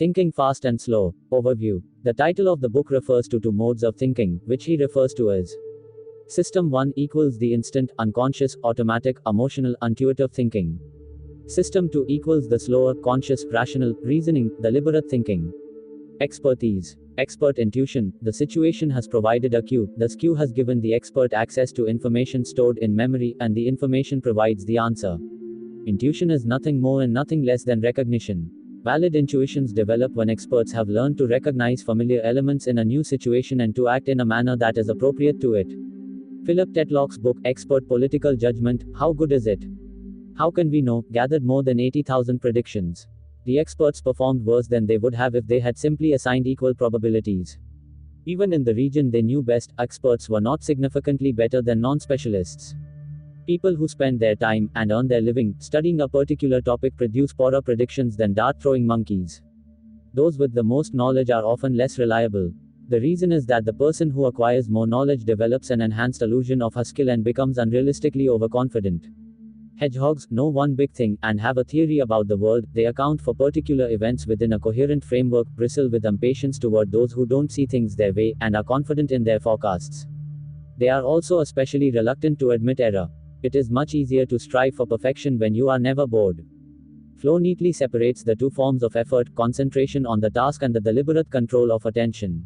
Thinking Fast and Slow. Overview. The title of the book refers to two modes of thinking, which he refers to as System 1 equals the instant, unconscious, automatic, emotional, intuitive thinking. System 2 equals the slower, conscious, rational, reasoning, deliberate thinking. Expertise. Expert intuition. The situation has provided a cue, the cue has given the expert access to information stored in memory, and the information provides the answer. Intuition is nothing more and nothing less than recognition. Valid intuitions develop when experts have learned to recognize familiar elements in a new situation and to act in a manner that is appropriate to it. Philip Tetlock's book, Expert Political Judgment, How Good Is It? How Can We Know? Gathered more than 80,000 predictions. The experts performed worse than they would have if they had simply assigned equal probabilities. Even in the region they knew best, experts were not significantly better than non-specialists. People who spend their time, and earn their living, studying a particular topic produce poorer predictions than dart-throwing monkeys. Those with the most knowledge are often less reliable. The reason is that the person who acquires more knowledge develops an enhanced illusion of her skill and becomes unrealistically overconfident. Hedgehogs know one big thing, and have a theory about the world. They account for particular events within a coherent framework, bristle with impatience toward those who don't see things their way, and are confident in their forecasts. They are also especially reluctant to admit error. It is much easier to strive for perfection when you are never bored. Flow neatly separates the two forms of effort, concentration on the task and the deliberate control of attention.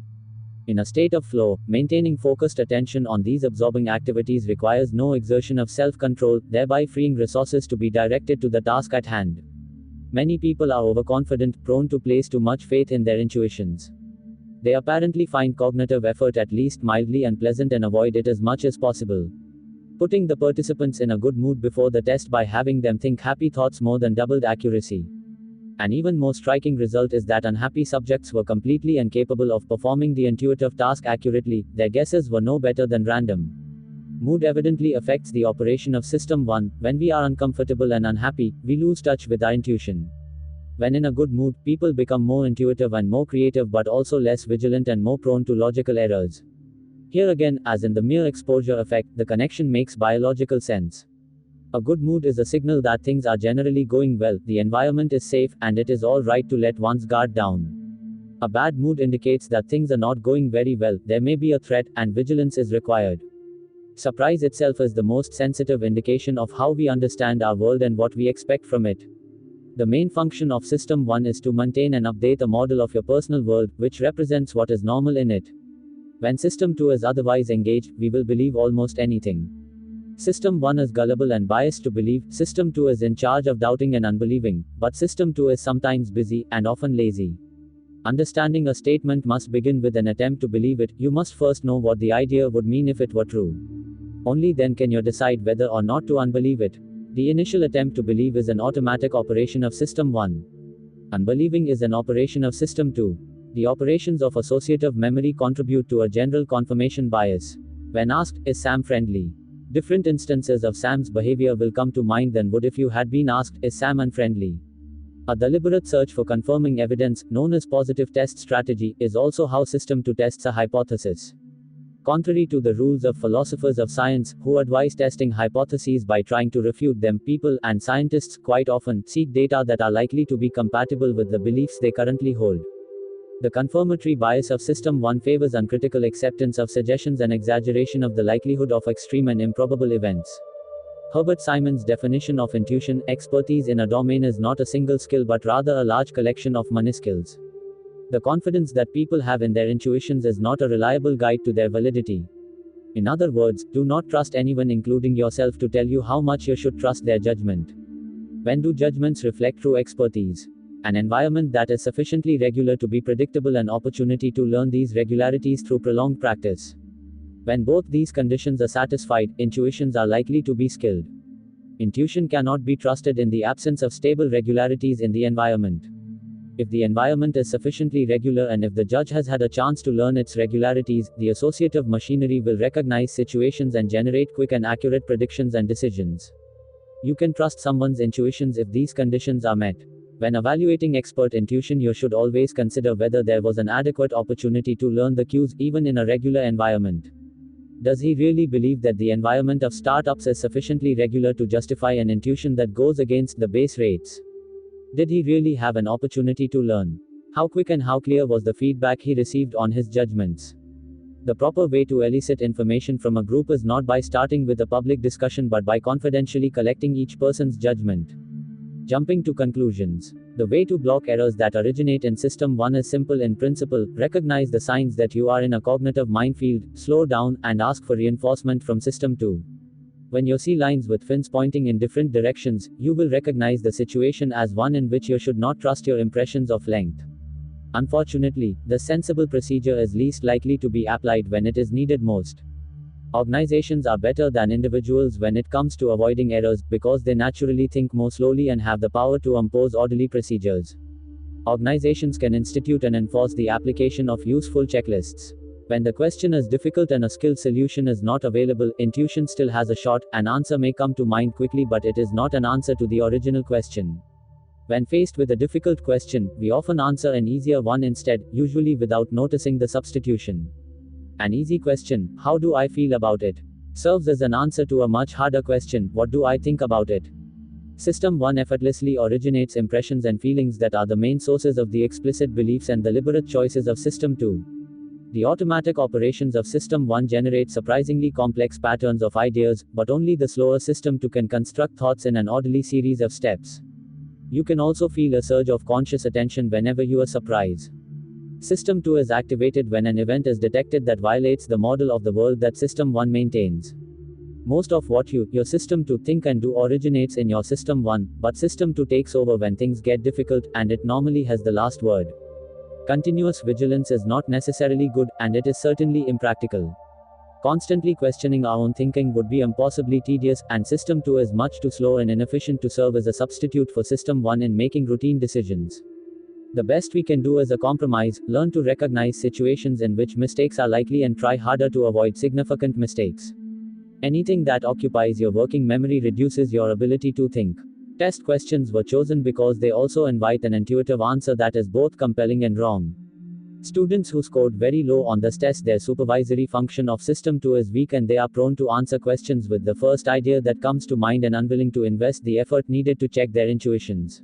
In a state of flow, maintaining focused attention on these absorbing activities requires no exertion of self-control, thereby freeing resources to be directed to the task at hand. Many people are overconfident, prone to place too much faith in their intuitions. They apparently find cognitive effort at least mildly unpleasant and avoid it as much as possible. Putting the participants in a good mood before the test by having them think happy thoughts more than doubled accuracy. An even more striking result is that unhappy subjects were completely incapable of performing the intuitive task accurately, their guesses were no better than random. Mood evidently affects the operation of System 1. When we are uncomfortable and unhappy, we lose touch with our intuition. When in a good mood, people become more intuitive and more creative, but also less vigilant and more prone to logical errors. Here again, as in the mere exposure effect, the connection makes biological sense. A good mood is a signal that things are generally going well, the environment is safe, and it is all right to let one's guard down. A bad mood indicates that things are not going very well, there may be a threat, and vigilance is required. Surprise itself is the most sensitive indication of how we understand our world and what we expect from it. The main function of System 1 is to maintain and update a model of your personal world, which represents what is normal in it. When System 2 is otherwise engaged, we will believe almost anything. System 1 is gullible and biased to believe, System 2 is in charge of doubting and unbelieving, but System 2 is sometimes busy, and often lazy. Understanding a statement must begin with an attempt to believe it. You must first know what the idea would mean if it were true. Only then can you decide whether or not to unbelieve it. The initial attempt to believe is an automatic operation of System 1. Unbelieving is an operation of System 2. The operations of associative memory contribute to a general confirmation bias. When asked, is Sam friendly? Different instances of Sam's behavior will come to mind than would if you had been asked, is Sam unfriendly? A deliberate search for confirming evidence, known as positive test strategy, is also how System 2 tests a hypothesis. Contrary to the rules of philosophers of science, who advise testing hypotheses by trying to refute them, people, and scientists, quite often, seek data that are likely to be compatible with the beliefs they currently hold. The confirmatory bias of System 1 favors uncritical acceptance of suggestions and exaggeration of the likelihood of extreme and improbable events. Herbert Simon's definition of intuition: expertise in a domain is not a single skill but rather a large collection of many skills. The confidence that people have in their intuitions is not a reliable guide to their validity. In other words, do not trust anyone, including yourself, to tell you how much you should trust their judgment. When do judgments reflect true expertise? An environment that is sufficiently regular to be predictable, and opportunity to learn these regularities through prolonged practice. When both these conditions are satisfied, intuitions are likely to be skilled. Intuition cannot be trusted in the absence of stable regularities in the environment. If the environment is sufficiently regular and if the judge has had a chance to learn its regularities, the associative machinery will recognize situations and generate quick and accurate predictions and decisions. You can trust someone's intuitions if these conditions are met. When evaluating expert intuition, you should always consider whether there was an adequate opportunity to learn the cues, even in a regular environment. Does he really believe that the environment of startups is sufficiently regular to justify an intuition that goes against the base rates? Did he really have an opportunity to learn How quick and how clear was the feedback he received on his judgments? The proper way to elicit information from a group is not by starting with a public discussion but by confidentially collecting each person's judgment. Jumping to conclusions. The way to block errors that originate in System 1 is simple in principle: recognize the signs that you are in a cognitive minefield, slow down, and ask for reinforcement from System 2. When you see lines with fins pointing in different directions, you will recognize the situation as one in which you should not trust your impressions of length. Unfortunately, the sensible procedure is least likely to be applied when it is needed most. Organizations are better than individuals when it comes to avoiding errors, because they naturally think more slowly and have the power to impose orderly procedures. Organizations can institute and enforce the application of useful checklists. When the question is difficult and a skilled solution is not available, intuition still has a shot. An answer may come to mind quickly, but it is not an answer to the original question. When faced with a difficult question, we often answer an easier one instead, usually without noticing the substitution. An easy question, "How do I feel about it?" serves as an answer to a much harder question, "What do I think about it?" System 1 effortlessly originates impressions and feelings that are the main sources of the explicit beliefs and the deliberate choices of System 2. The automatic operations of System 1 generate surprisingly complex patterns of ideas, but only the slower System 2 can construct thoughts in an orderly series of steps. You can also feel a surge of conscious attention whenever you are surprised. System 2 is activated when an event is detected that violates the model of the world that System 1 maintains. Most of what your System 2 think and do originates in your System 1, but System 2 takes over when things get difficult, and it normally has the last word. Continuous vigilance is not necessarily good, and it is certainly impractical. Constantly questioning our own thinking would be impossibly tedious, and System 2 is much too slow and inefficient to serve as a substitute for System 1 in making routine decisions. The best we can do is a compromise: learn to recognize situations in which mistakes are likely and try harder to avoid significant mistakes. Anything that occupies your working memory reduces your ability to think. Test questions were chosen because they also invite an intuitive answer that is both compelling and wrong. Students who scored very low on this test, their supervisory function of System 2 is weak and they are prone to answer questions with the first idea that comes to mind and unwilling to invest the effort needed to check their intuitions.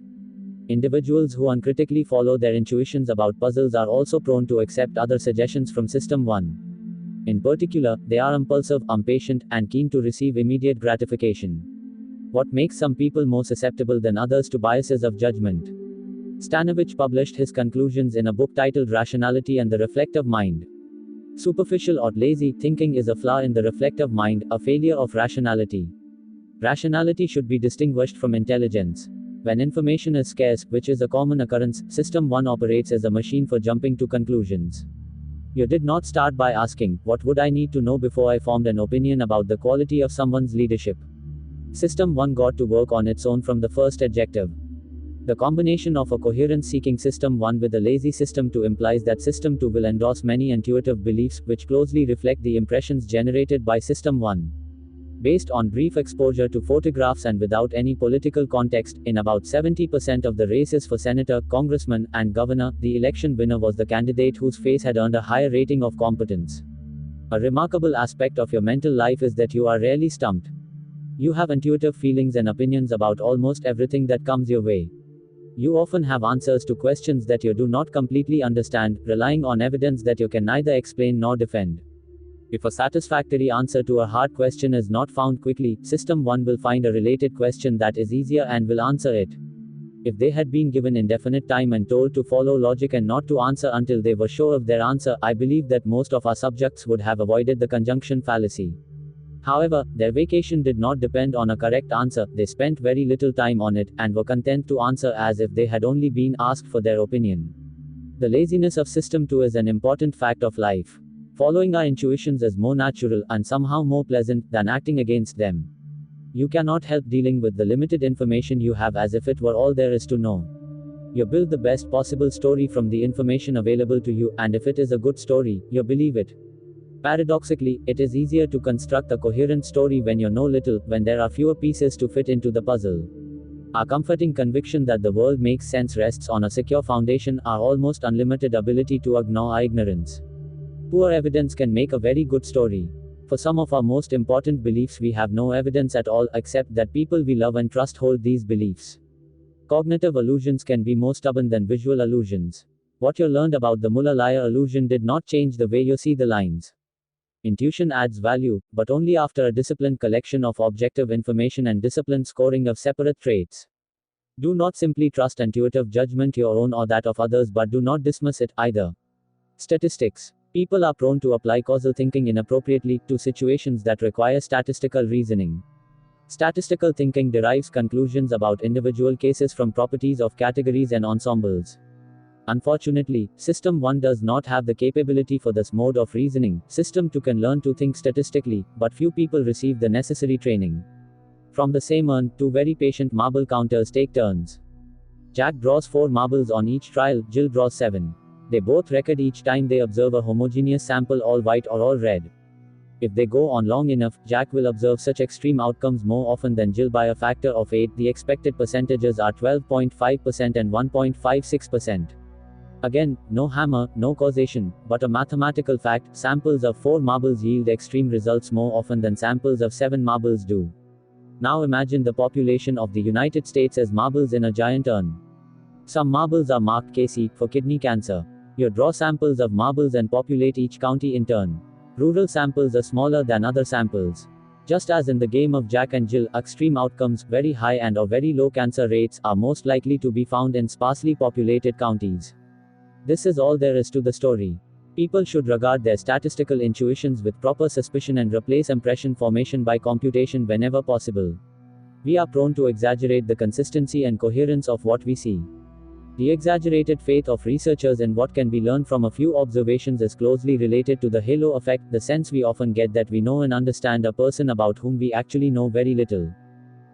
Individuals who uncritically follow their intuitions about puzzles are also prone to accept other suggestions from System 1. In particular, they are impulsive, impatient, and keen to receive immediate gratification. What makes some people more susceptible than others to biases of judgment? Stanovich published his conclusions in a book titled Rationality and the Reflective Mind. Superficial or lazy thinking is a flaw in the reflective mind, a failure of rationality. Rationality should be distinguished from intelligence. When information is scarce, which is a common occurrence, System 1 operates as a machine for jumping to conclusions. You did not start by asking, "What would I need to know before I formed an opinion about the quality of someone's leadership?" System 1 got to work on its own from the first adjective. The combination of a coherence-seeking System 1 with a lazy System 2 implies that System 2 will endorse many intuitive beliefs, which closely reflect the impressions generated by System 1. Based on brief exposure to photographs and without any political context, in about 70% of the races for senator, congressman, and governor, the election winner was the candidate whose face had earned a higher rating of competence. A remarkable aspect of your mental life is that you are rarely stumped. You have intuitive feelings and opinions about almost everything that comes your way. You often have answers to questions that you do not completely understand, relying on evidence that you can neither explain nor defend. If a satisfactory answer to a hard question is not found quickly, System 1 will find a related question that is easier and will answer it. If they had been given indefinite time and told to follow logic and not to answer until they were sure of their answer, I believe that most of our subjects would have avoided the conjunction fallacy. However, their vacation did not depend on a correct answer, they spent very little time on it, and were content to answer as if they had only been asked for their opinion. The laziness of System 2 is an important fact of life. Following our intuitions is more natural, and somehow more pleasant, than acting against them. You cannot help dealing with the limited information you have as if it were all there is to know. You build the best possible story from the information available to you, and if it is a good story, you believe it. Paradoxically, it is easier to construct a coherent story when you know little, when there are fewer pieces to fit into the puzzle. Our comforting conviction that the world makes sense rests on a secure foundation, our almost unlimited ability to ignore our ignorance. Poor evidence can make a very good story. For some of our most important beliefs, we have no evidence at all, except that people we love and trust hold these beliefs. Cognitive illusions can be more stubborn than visual illusions. What you learned about the Muller-Lyer illusion did not change the way you see the lines. Intuition adds value, but only after a disciplined collection of objective information and disciplined scoring of separate traits. Do not simply trust intuitive judgment, your own or that of others, but do not dismiss it either. Statistics. People are prone to apply causal thinking inappropriately to situations that require statistical reasoning. Statistical thinking derives conclusions about individual cases from properties of categories and ensembles. Unfortunately, System 1 does not have the capability for this mode of reasoning. System 2 can learn to think statistically, but few people receive the necessary training. From the same urn, two very patient marble counters take turns. Jack draws 4 marbles on each trial, Jill draws 7. They both record each time they observe a homogeneous sample, all white or all red. If they go on long enough, Jack will observe such extreme outcomes more often than Jill by a factor of 8. The expected percentages are 12.5% and 1.56%. Again, no hammer, no causation, but a mathematical fact: samples of 4 marbles yield extreme results more often than samples of 7 marbles do. Now imagine the population of the United States as marbles in a giant urn. Some marbles are marked KC for kidney cancer. You draw samples of marbles and populate each county in turn. Rural samples are smaller than other samples. Just as in the game of Jack and Jill, extreme outcomes, very high and or very low cancer rates, are most likely to be found in sparsely populated counties. This is all there is to the story. People should regard their statistical intuitions with proper suspicion and replace impression formation by computation whenever possible. We are prone to exaggerate the consistency and coherence of what we see. The exaggerated faith of researchers in what can be learned from a few observations is closely related to the halo effect, the sense we often get that we know and understand a person about whom we actually know very little.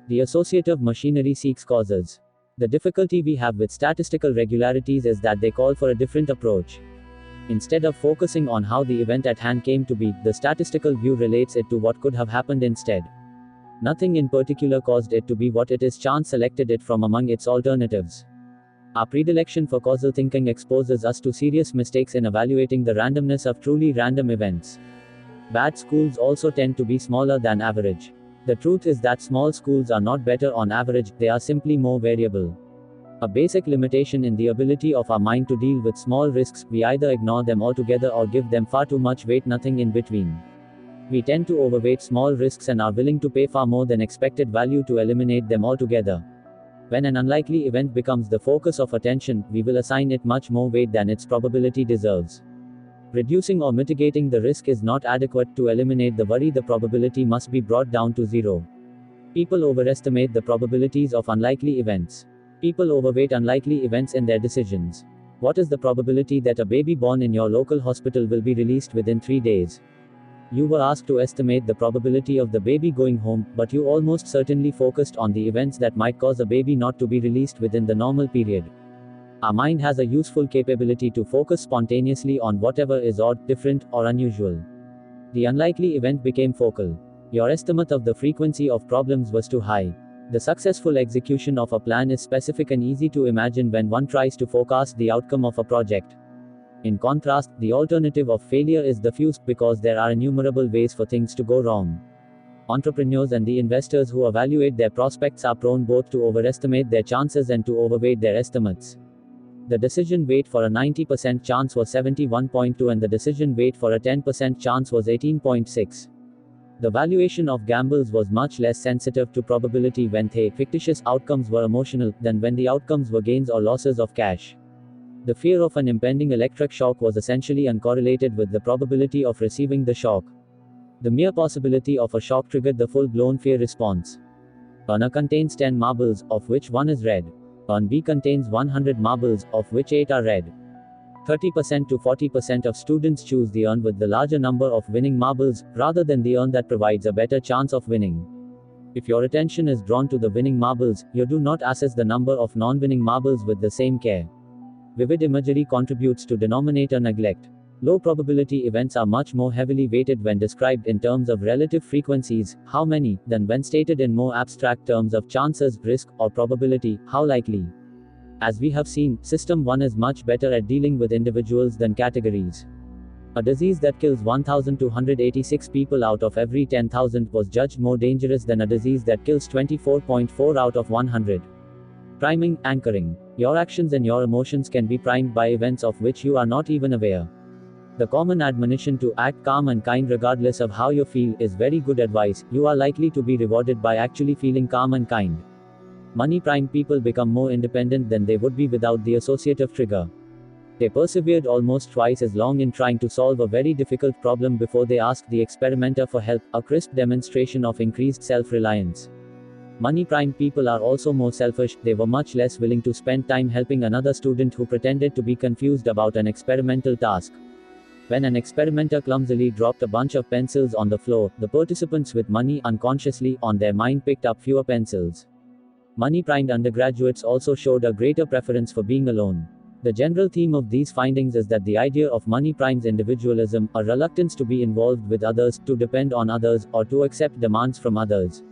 The associative machinery seeks causes. The difficulty we have with statistical regularities is that they call for a different approach. Instead of focusing on how the event at hand came to be, the statistical view relates it to what could have happened instead. Nothing in particular caused it to be what it is, chance selected it from among its alternatives. Our predilection for causal thinking exposes us to serious mistakes in evaluating the randomness of truly random events. Bad schools also tend to be smaller than average. The truth is that small schools are not better on average, they are simply more variable. A basic limitation in the ability of our mind to deal with small risks: we either ignore them altogether or give them far too much weight, nothing in between. We tend to overweight small risks and are willing to pay far more than expected value to eliminate them altogether. When an unlikely event becomes the focus of attention, we will assign it much more weight than its probability deserves. Reducing or mitigating the risk is not adequate to eliminate the worry. The probability must be brought down to 0. People overestimate the probabilities of unlikely events. People overweight unlikely events in their decisions. What is the probability that a baby born in your local hospital will be released within 3 days? You were asked to estimate the probability of the baby going home, but you almost certainly focused on the events that might cause a baby not to be released within the normal period. Our mind has a useful capability to focus spontaneously on whatever is odd, different, or unusual. The unlikely event became focal. Your estimate of the frequency of problems was too high. The successful execution of a plan is specific and easy to imagine when one tries to forecast the outcome of a project. In contrast, the alternative of failure is diffuse, because there are innumerable ways for things to go wrong. Entrepreneurs and the investors who evaluate their prospects are prone both to overestimate their chances and to overweight their estimates. The decision weight for a 90% chance was 71.2 and the decision weight for a 10% chance was 18.6. The valuation of gambles was much less sensitive to probability when the fictitious outcomes were emotional than when the outcomes were gains or losses of cash. The fear of an impending electric shock was essentially uncorrelated with the probability of receiving the shock. The mere possibility of a shock triggered the full-blown fear response. Urn contains 10 marbles, of which 1 is red. Urn B contains 100 marbles, of which 8 are red. 30% to 40% of students choose the urn with the larger number of winning marbles, rather than the urn that provides a better chance of winning. If your attention is drawn to the winning marbles, you do not assess the number of non-winning marbles with the same care. Vivid imagery contributes to denominator neglect. Low probability events are much more heavily weighted when described in terms of relative frequencies, how many, than when stated in more abstract terms of chances, risk, or probability, how likely. As we have seen, System 1 is much better at dealing with individuals than categories. A disease that kills 1,286 people out of every 10,000 was judged more dangerous than a disease that kills 24.4 out of 100. Priming, anchoring. Your actions and your emotions can be primed by events of which you are not even aware. The common admonition to act calm and kind regardless of how you feel is very good advice. You are likely to be rewarded by actually feeling calm and kind. Money-primed people become more independent than they would be without the associative trigger. They persevered almost twice as long in trying to solve a very difficult problem before they asked the experimenter for help, a crisp demonstration of increased self-reliance. Money-primed people are also more selfish. They were much less willing to spend time helping another student who pretended to be confused about an experimental task. When an experimenter clumsily dropped a bunch of pencils on the floor, the participants with money unconsciously on their mind picked up fewer pencils. Money-primed undergraduates also showed a greater preference for being alone. The general theme of these findings is that the idea of money primes individualism, a reluctance to be involved with others, to depend on others, or to accept demands from others.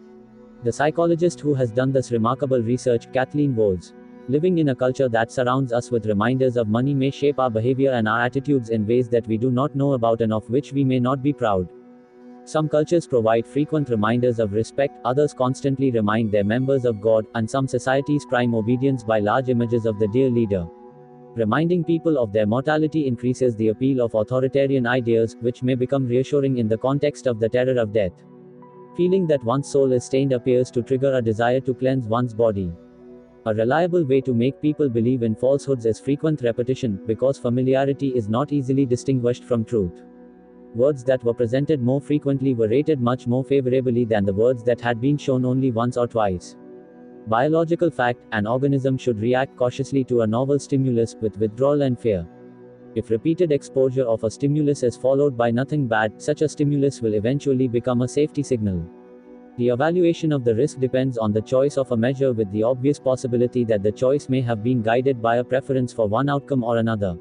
The psychologist who has done this remarkable research, Kathleen Vohs. Living in a culture that surrounds us with reminders of money may shape our behavior and our attitudes in ways that we do not know about and of which we may not be proud. Some cultures provide frequent reminders of respect, others constantly remind their members of God, and some societies prime obedience by large images of the dear leader. Reminding people of their mortality increases the appeal of authoritarian ideas, which may become reassuring in the context of the terror of death. Feeling that one's soul is stained appears to trigger a desire to cleanse one's body. A reliable way to make people believe in falsehoods is frequent repetition, because familiarity is not easily distinguished from truth. Words that were presented more frequently were rated much more favorably than the words that had been shown only once or twice. Biological fact: an organism should react cautiously to a novel stimulus with withdrawal and fear. If repeated exposure of a stimulus is followed by nothing bad, such a stimulus will eventually become a safety signal. The evaluation of the risk depends on the choice of a measure, with the obvious possibility that the choice may have been guided by a preference for one outcome or another.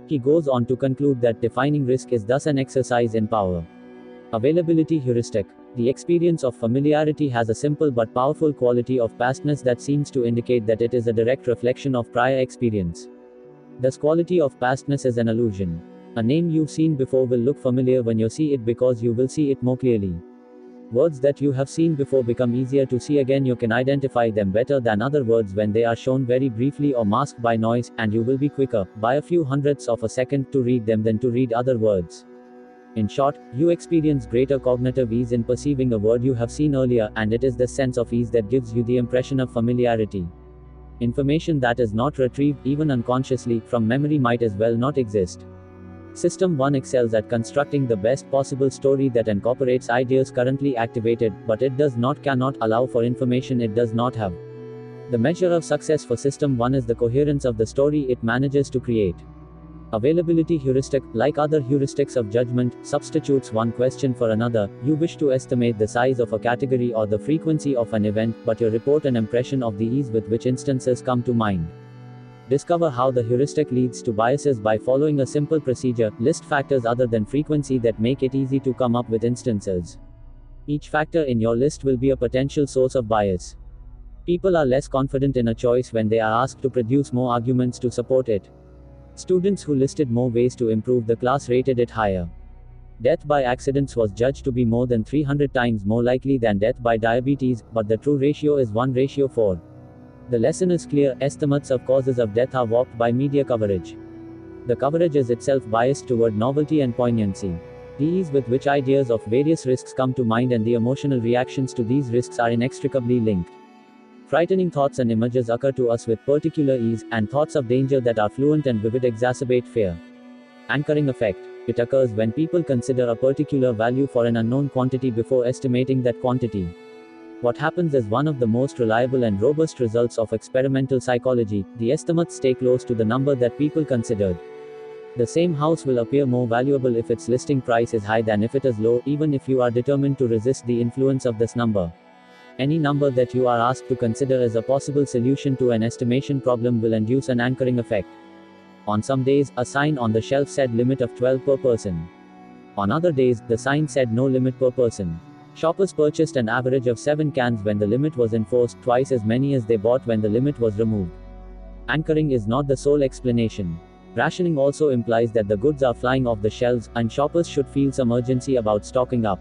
He goes on to conclude that defining risk is thus an exercise in power. Availability heuristic. The experience of familiarity has a simple but powerful quality of pastness that seems to indicate that it is a direct reflection of prior experience. This quality of pastness is an illusion. A name you've seen before will look familiar when you see it because you will see it more clearly. Words that you have seen before become easier to see again. You can identify them better than other words when they are shown very briefly or masked by noise, and you will be quicker, by a few hundredths of a second, to read them than to read other words. In short, you experience greater cognitive ease in perceiving a word you have seen earlier, and it is this sense of ease that gives you the impression of familiarity. Information that is not retrieved, even unconsciously, from memory might as well not exist. System 1 excels at constructing the best possible story that incorporates ideas currently activated, but it cannot allow for information it does not have. The measure of success for System 1 is the coherence of the story it manages to create. Availability heuristic, like other heuristics of judgment, substitutes one question for another. You wish to estimate the size of a category or the frequency of an event, but you report an impression of the ease with which instances come to mind. Discover how the heuristic leads to biases by following a simple procedure. List factors other than frequency that make it easy to come up with instances. Each factor in your list will be a potential source of bias. People are less confident in a choice when they are asked to produce more arguments to support it. Students who listed more ways to improve the class rated it higher. Death by accidents was judged to be more than 300 times more likely than death by diabetes, but the true ratio is 1:4. The lesson is clear: estimates of causes of death are warped by media coverage. The coverage is itself biased toward novelty and poignancy. The ease with which ideas of various risks come to mind and the emotional reactions to these risks are inextricably linked. Frightening thoughts and images occur to us with particular ease, and thoughts of danger that are fluent and vivid exacerbate fear. Anchoring effect. It occurs when people consider a particular value for an unknown quantity before estimating that quantity. What happens is one of the most reliable and robust results of experimental psychology: the estimates stay close to the number that people considered. The same house will appear more valuable if its listing price is high than if it is low, even if you are determined to resist the influence of this number. Any number that you are asked to consider as a possible solution to an estimation problem will induce an anchoring effect. On some days, a sign on the shelf said limit of 12 per person. On other days, the sign said no limit per person. Shoppers purchased an average of 7 cans when the limit was enforced, twice as many as they bought when the limit was removed. Anchoring is not the sole explanation. Rationing also implies that the goods are flying off the shelves, and shoppers should feel some urgency about stocking up.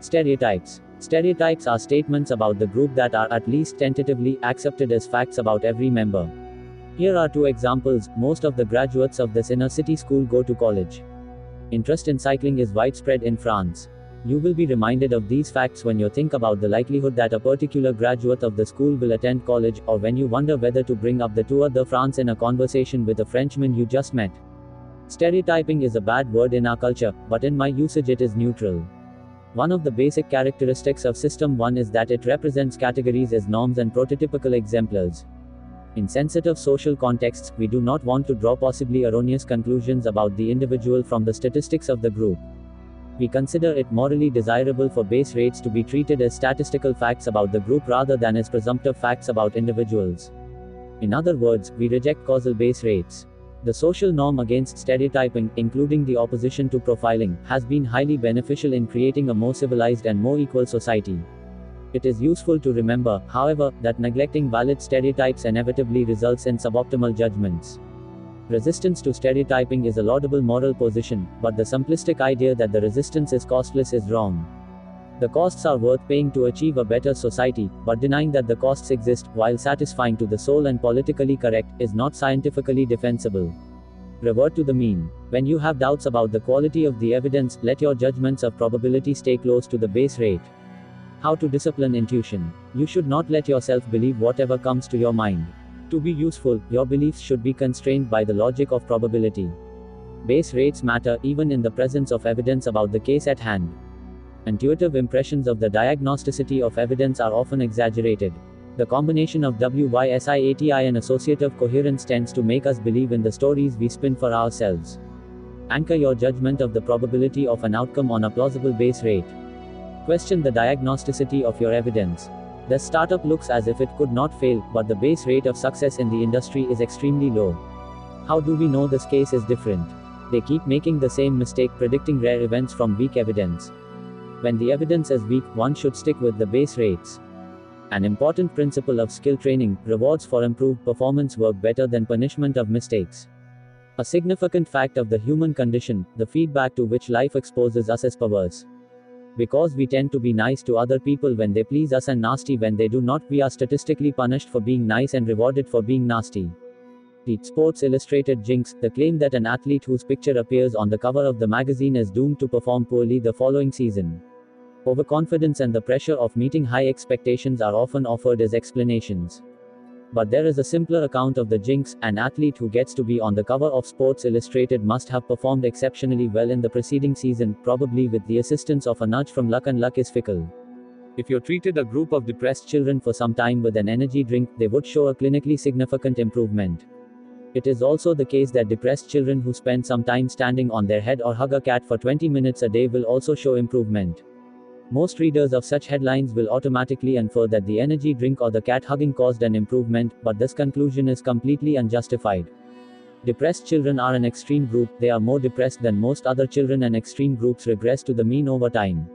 Stereotypes. Stereotypes are statements about the group that are at least tentatively accepted as facts about every member. Here are two examples. Most of the graduates of this inner city school go to college. Interest in cycling is widespread in France. You will be reminded of these facts when you think about the likelihood that a particular graduate of the school will attend college, or when you wonder whether to bring up the Tour de France in a conversation with a Frenchman you just met. Stereotyping is a bad word in our culture, but in my usage it is neutral. One of the basic characteristics of System 1 is that it represents categories as norms and prototypical exemplars. In sensitive social contexts, we do not want to draw possibly erroneous conclusions about the individual from the statistics of the group. We consider it morally desirable for base rates to be treated as statistical facts about the group rather than as presumptive facts about individuals. In other words, we reject causal base rates. The social norm against stereotyping, including the opposition to profiling, has been highly beneficial in creating a more civilized and more equal society. It is useful to remember, however, that neglecting valid stereotypes inevitably results in suboptimal judgments. Resistance to stereotyping is a laudable moral position, but the simplistic idea that the resistance is costless is wrong. The costs are worth paying to achieve a better society, but denying that the costs exist, while satisfying to the soul and politically correct, is not scientifically defensible. Revert to the mean. When you have doubts about the quality of the evidence, let your judgments of probability stay close to the base rate. How to discipline intuition. You should not let yourself believe whatever comes to your mind. To be useful, your beliefs should be constrained by the logic of probability. Base rates matter even in the presence of evidence about the case at hand. Intuitive impressions of the diagnosticity of evidence are often exaggerated. The combination of WYSIATI and associative coherence tends to make us believe in the stories we spin for ourselves. Anchor your judgment of the probability of an outcome on a plausible base rate. Question the diagnosticity of your evidence. The startup looks as if it could not fail, but the base rate of success in the industry is extremely low. How do we know this case is different? They keep making the same mistake predicting rare events from weak evidence. When the evidence is weak, one should stick with the base rates. An important principle of skill training: rewards for improved performance work better than punishment of mistakes. A significant fact of the human condition, the feedback to which life exposes us is perverse. Because we tend to be nice to other people when they please us and nasty when they do not, we are statistically punished for being nice and rewarded for being nasty. The Sports Illustrated jinx, the claim that an athlete whose picture appears on the cover of the magazine is doomed to perform poorly the following season. Overconfidence and the pressure of meeting high expectations are often offered as explanations. But there is a simpler account of the jinx: an athlete who gets to be on the cover of Sports Illustrated must have performed exceptionally well in the preceding season, probably with the assistance of a nudge from luck, and luck is fickle. If you treated a group of depressed children for some time with an energy drink, they would show a clinically significant improvement. It is also the case that depressed children who spend some time standing on their head or hug a cat for 20 minutes a day will also show improvement. Most readers of such headlines will automatically infer that the energy drink or the cat hugging caused an improvement, but this conclusion is completely unjustified. Depressed children are an extreme group. They are more depressed than most other children, and extreme groups regress to the mean over time.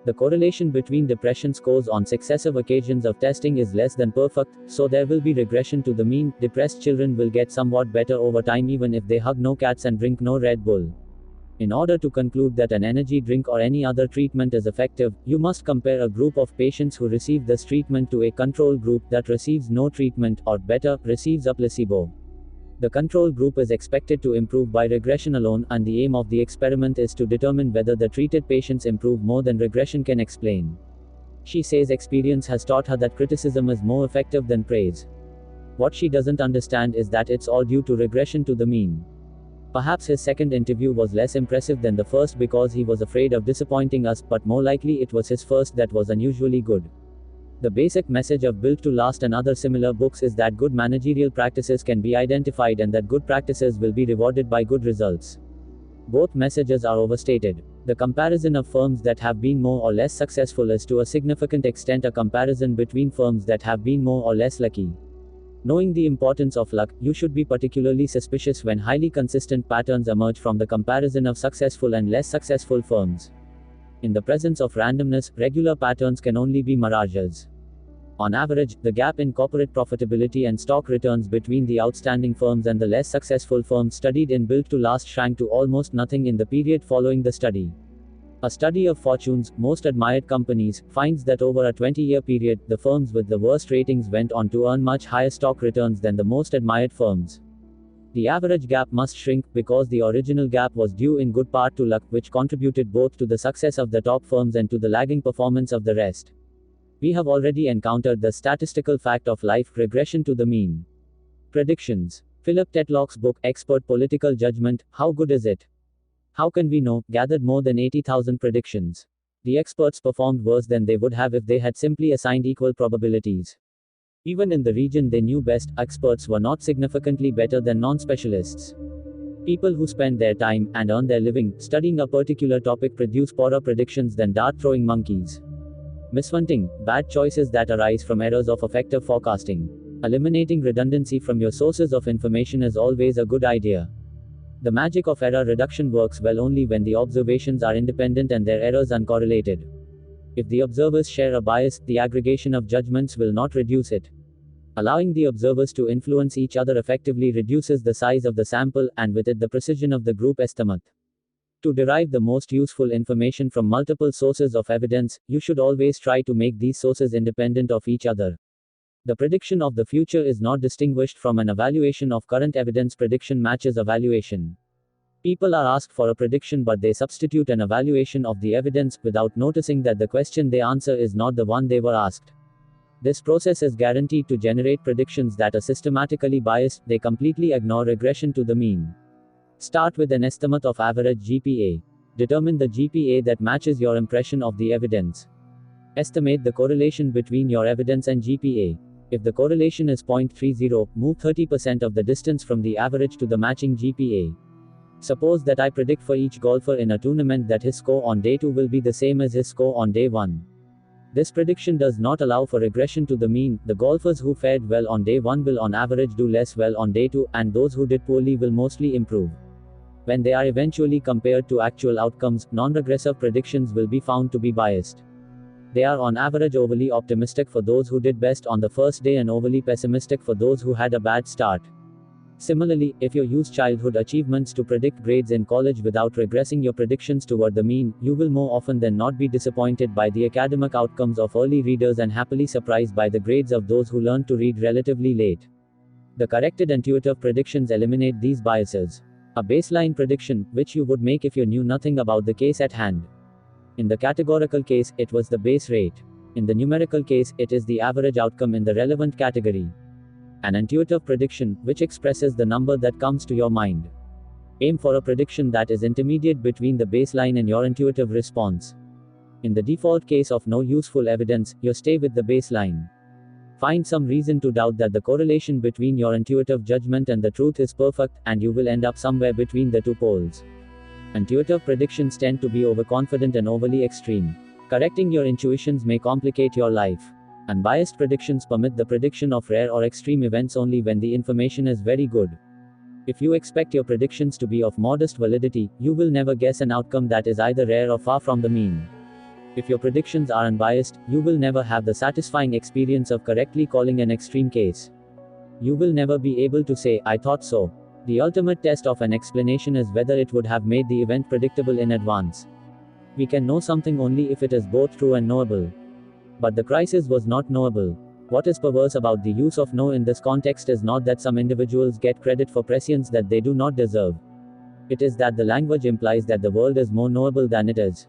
The correlation between depression scores on successive occasions of testing is less than perfect, so there will be regression to the mean. Depressed children will get somewhat better over time even if they hug no cats and drink no Red Bull. In order to conclude that an energy drink or any other treatment is effective, you must compare a group of patients who receive this treatment to a control group that receives no treatment, or better, receives a placebo. The control group is expected to improve by regression alone, and the aim of the experiment is to determine whether the treated patients improve more than regression can explain. She says experience has taught her that criticism is more effective than praise. What she doesn't understand is that it's all due to regression to the mean. Perhaps his second interview was less impressive than the first because he was afraid of disappointing us, but more likely it was his first that was unusually good. The basic message of Built to Last and other similar books is that good managerial practices can be identified and that good practices will be rewarded by good results. Both messages are overstated. The comparison of firms that have been more or less successful is to a significant extent a comparison between firms that have been more or less lucky. Knowing the importance of luck, you should be particularly suspicious when highly consistent patterns emerge from the comparison of successful and less successful firms. In the presence of randomness, regular patterns can only be mirages. On average, the gap in corporate profitability and stock returns between the outstanding firms and the less successful firms studied in Built to Last shrank to almost nothing in the period following the study. A study of Fortune's most admired companies finds that over a 20-year period, the firms with the worst ratings went on to earn much higher stock returns than the most admired firms. The average gap must shrink, because the original gap was due in good part to luck, which contributed both to the success of the top firms and to the lagging performance of the rest. We have already encountered the statistical fact of life regression to the mean. Predictions. Philip Tetlock's book, Expert Political Judgment, How Good Is It? How Can We Know? Gathered more than 80,000 predictions. The experts performed worse than they would have if they had simply assigned equal probabilities. Even in the region they knew best, experts were not significantly better than non-specialists. People who spend their time, and earn their living, studying a particular topic produce poorer predictions than dart-throwing monkeys. Misfunding, bad choices that arise from errors of effective forecasting. Eliminating redundancy from your sources of information is always a good idea. The magic of error reduction works well only when the observations are independent and their errors uncorrelated. If the observers share a bias, the aggregation of judgments will not reduce it. Allowing the observers to influence each other effectively reduces the size of the sample, and with it the precision of the group estimate. To derive the most useful information from multiple sources of evidence, you should always try to make these sources independent of each other. The prediction of the future is not distinguished from an evaluation of current evidence. Prediction matches evaluation. People are asked for a prediction, but they substitute an evaluation of the evidence, without noticing that the question they answer is not the one they were asked. This process is guaranteed to generate predictions that are systematically biased. They completely ignore regression to the mean. Start with an estimate of average GPA. Determine the GPA that matches your impression of the evidence. Estimate the correlation between your evidence and GPA. If the correlation is 0.30, move 30% of the distance from the average to the matching GPA. Suppose that I predict for each golfer in a tournament that his score on day 2 will be the same as his score on day 1. This prediction does not allow for regression to the mean. The golfers who fared well on day 1 will on average do less well on day 2, and those who did poorly will mostly improve. When they are eventually compared to actual outcomes, non-regressive predictions will be found to be biased. They are on average overly optimistic for those who did best on the first day and overly pessimistic for those who had a bad start. Similarly, if you use childhood achievements to predict grades in college without regressing your predictions toward the mean, you will more often than not be disappointed by the academic outcomes of early readers and happily surprised by the grades of those who learned to read relatively late. The corrected intuitive predictions eliminate these biases. A baseline prediction, which you would make if you knew nothing about the case at hand. In the categorical case, it was the base rate. In the numerical case, it is the average outcome in the relevant category. An intuitive prediction, which expresses the number that comes to your mind. Aim for a prediction that is intermediate between the baseline and your intuitive response. In the default case of no useful evidence, you stay with the baseline. Find some reason to doubt that the correlation between your intuitive judgment and the truth is perfect, and you will end up somewhere between the two poles. Intuitive predictions tend to be overconfident and overly extreme. Correcting your intuitions may complicate your life. Unbiased predictions permit the prediction of rare or extreme events only when the information is very good. If you expect your predictions to be of modest validity, you will never guess an outcome that is either rare or far from the mean. If your predictions are unbiased, you will never have the satisfying experience of correctly calling an extreme case. You will never be able to say, "I thought so." The ultimate test of an explanation is whether it would have made the event predictable in advance. We can know something only if it is both true and knowable. But the crisis was not knowable. What is perverse about the use of "know" in this context is not that some individuals get credit for prescience that they do not deserve. It is that the language implies that the world is more knowable than it is.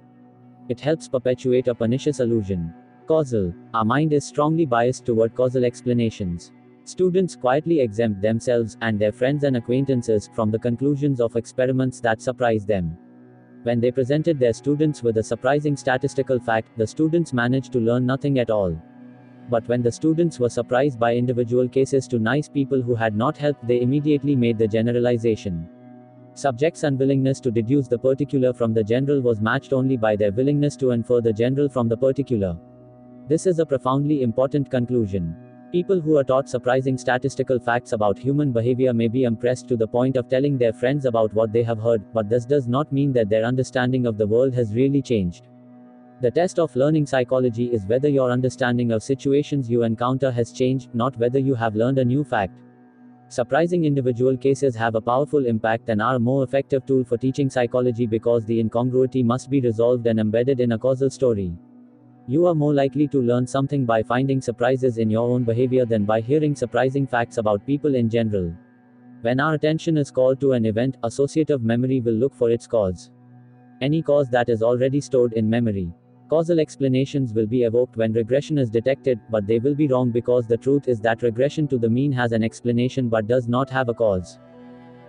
It helps perpetuate a pernicious illusion. Causal. Our mind is strongly biased toward causal explanations. Students quietly exempt themselves, and their friends and acquaintances, from the conclusions of experiments that surprise them. When they presented their students with a surprising statistical fact, the students managed to learn nothing at all. But when the students were surprised by individual cases to nice people who had not helped, they immediately made the generalization. Subjects' unwillingness to deduce the particular from the general was matched only by their willingness to infer the general from the particular. This is a profoundly important conclusion. People who are taught surprising statistical facts about human behavior may be impressed to the point of telling their friends about what they have heard, but this does not mean that their understanding of the world has really changed. The test of learning psychology is whether your understanding of situations you encounter has changed, not whether you have learned a new fact. Surprising individual cases have a powerful impact and are a more effective tool for teaching psychology because the incongruity must be resolved and embedded in a causal story. You are more likely to learn something by finding surprises in your own behavior than by hearing surprising facts about people in general. When our attention is called to an event, associative memory will look for its cause. Any cause that is already stored in memory. Causal explanations will be evoked when regression is detected, but they will be wrong because the truth is that regression to the mean has an explanation but does not have a cause.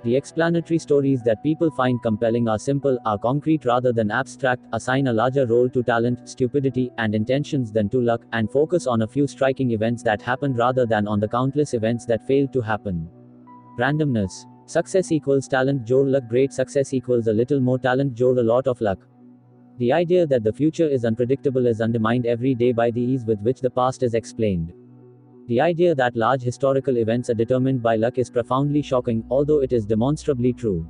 The explanatory stories that people find compelling are simple, are concrete rather than abstract, assign a larger role to talent, stupidity, and intentions than to luck, and focus on a few striking events that happened rather than on the countless events that failed to happen. Randomness. Success equals talent jor luck. Great success equals a little more talent jor a lot of luck. The idea that the future is unpredictable is undermined every day by the ease with which the past is explained. The idea that large historical events are determined by luck is profoundly shocking, although it is demonstrably true.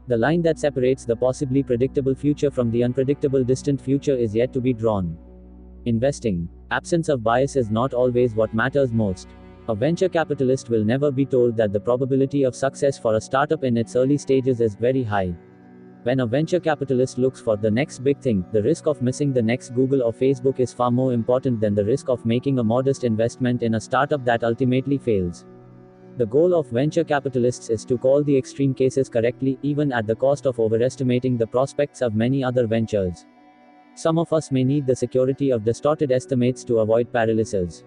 The line that separates the possibly predictable future from the unpredictable distant future is yet to be drawn. Investing. Absence of bias is not always what matters most. A venture capitalist will never be told that the probability of success for a startup in its early stages is very high. When a venture capitalist looks for the next big thing, the risk of missing the next Google or Facebook is far more important than the risk of making a modest investment in a startup that ultimately fails. The goal of venture capitalists is to call the extreme cases correctly, even at the cost of overestimating the prospects of many other ventures. Some of us may need the security of distorted estimates to avoid paralysis.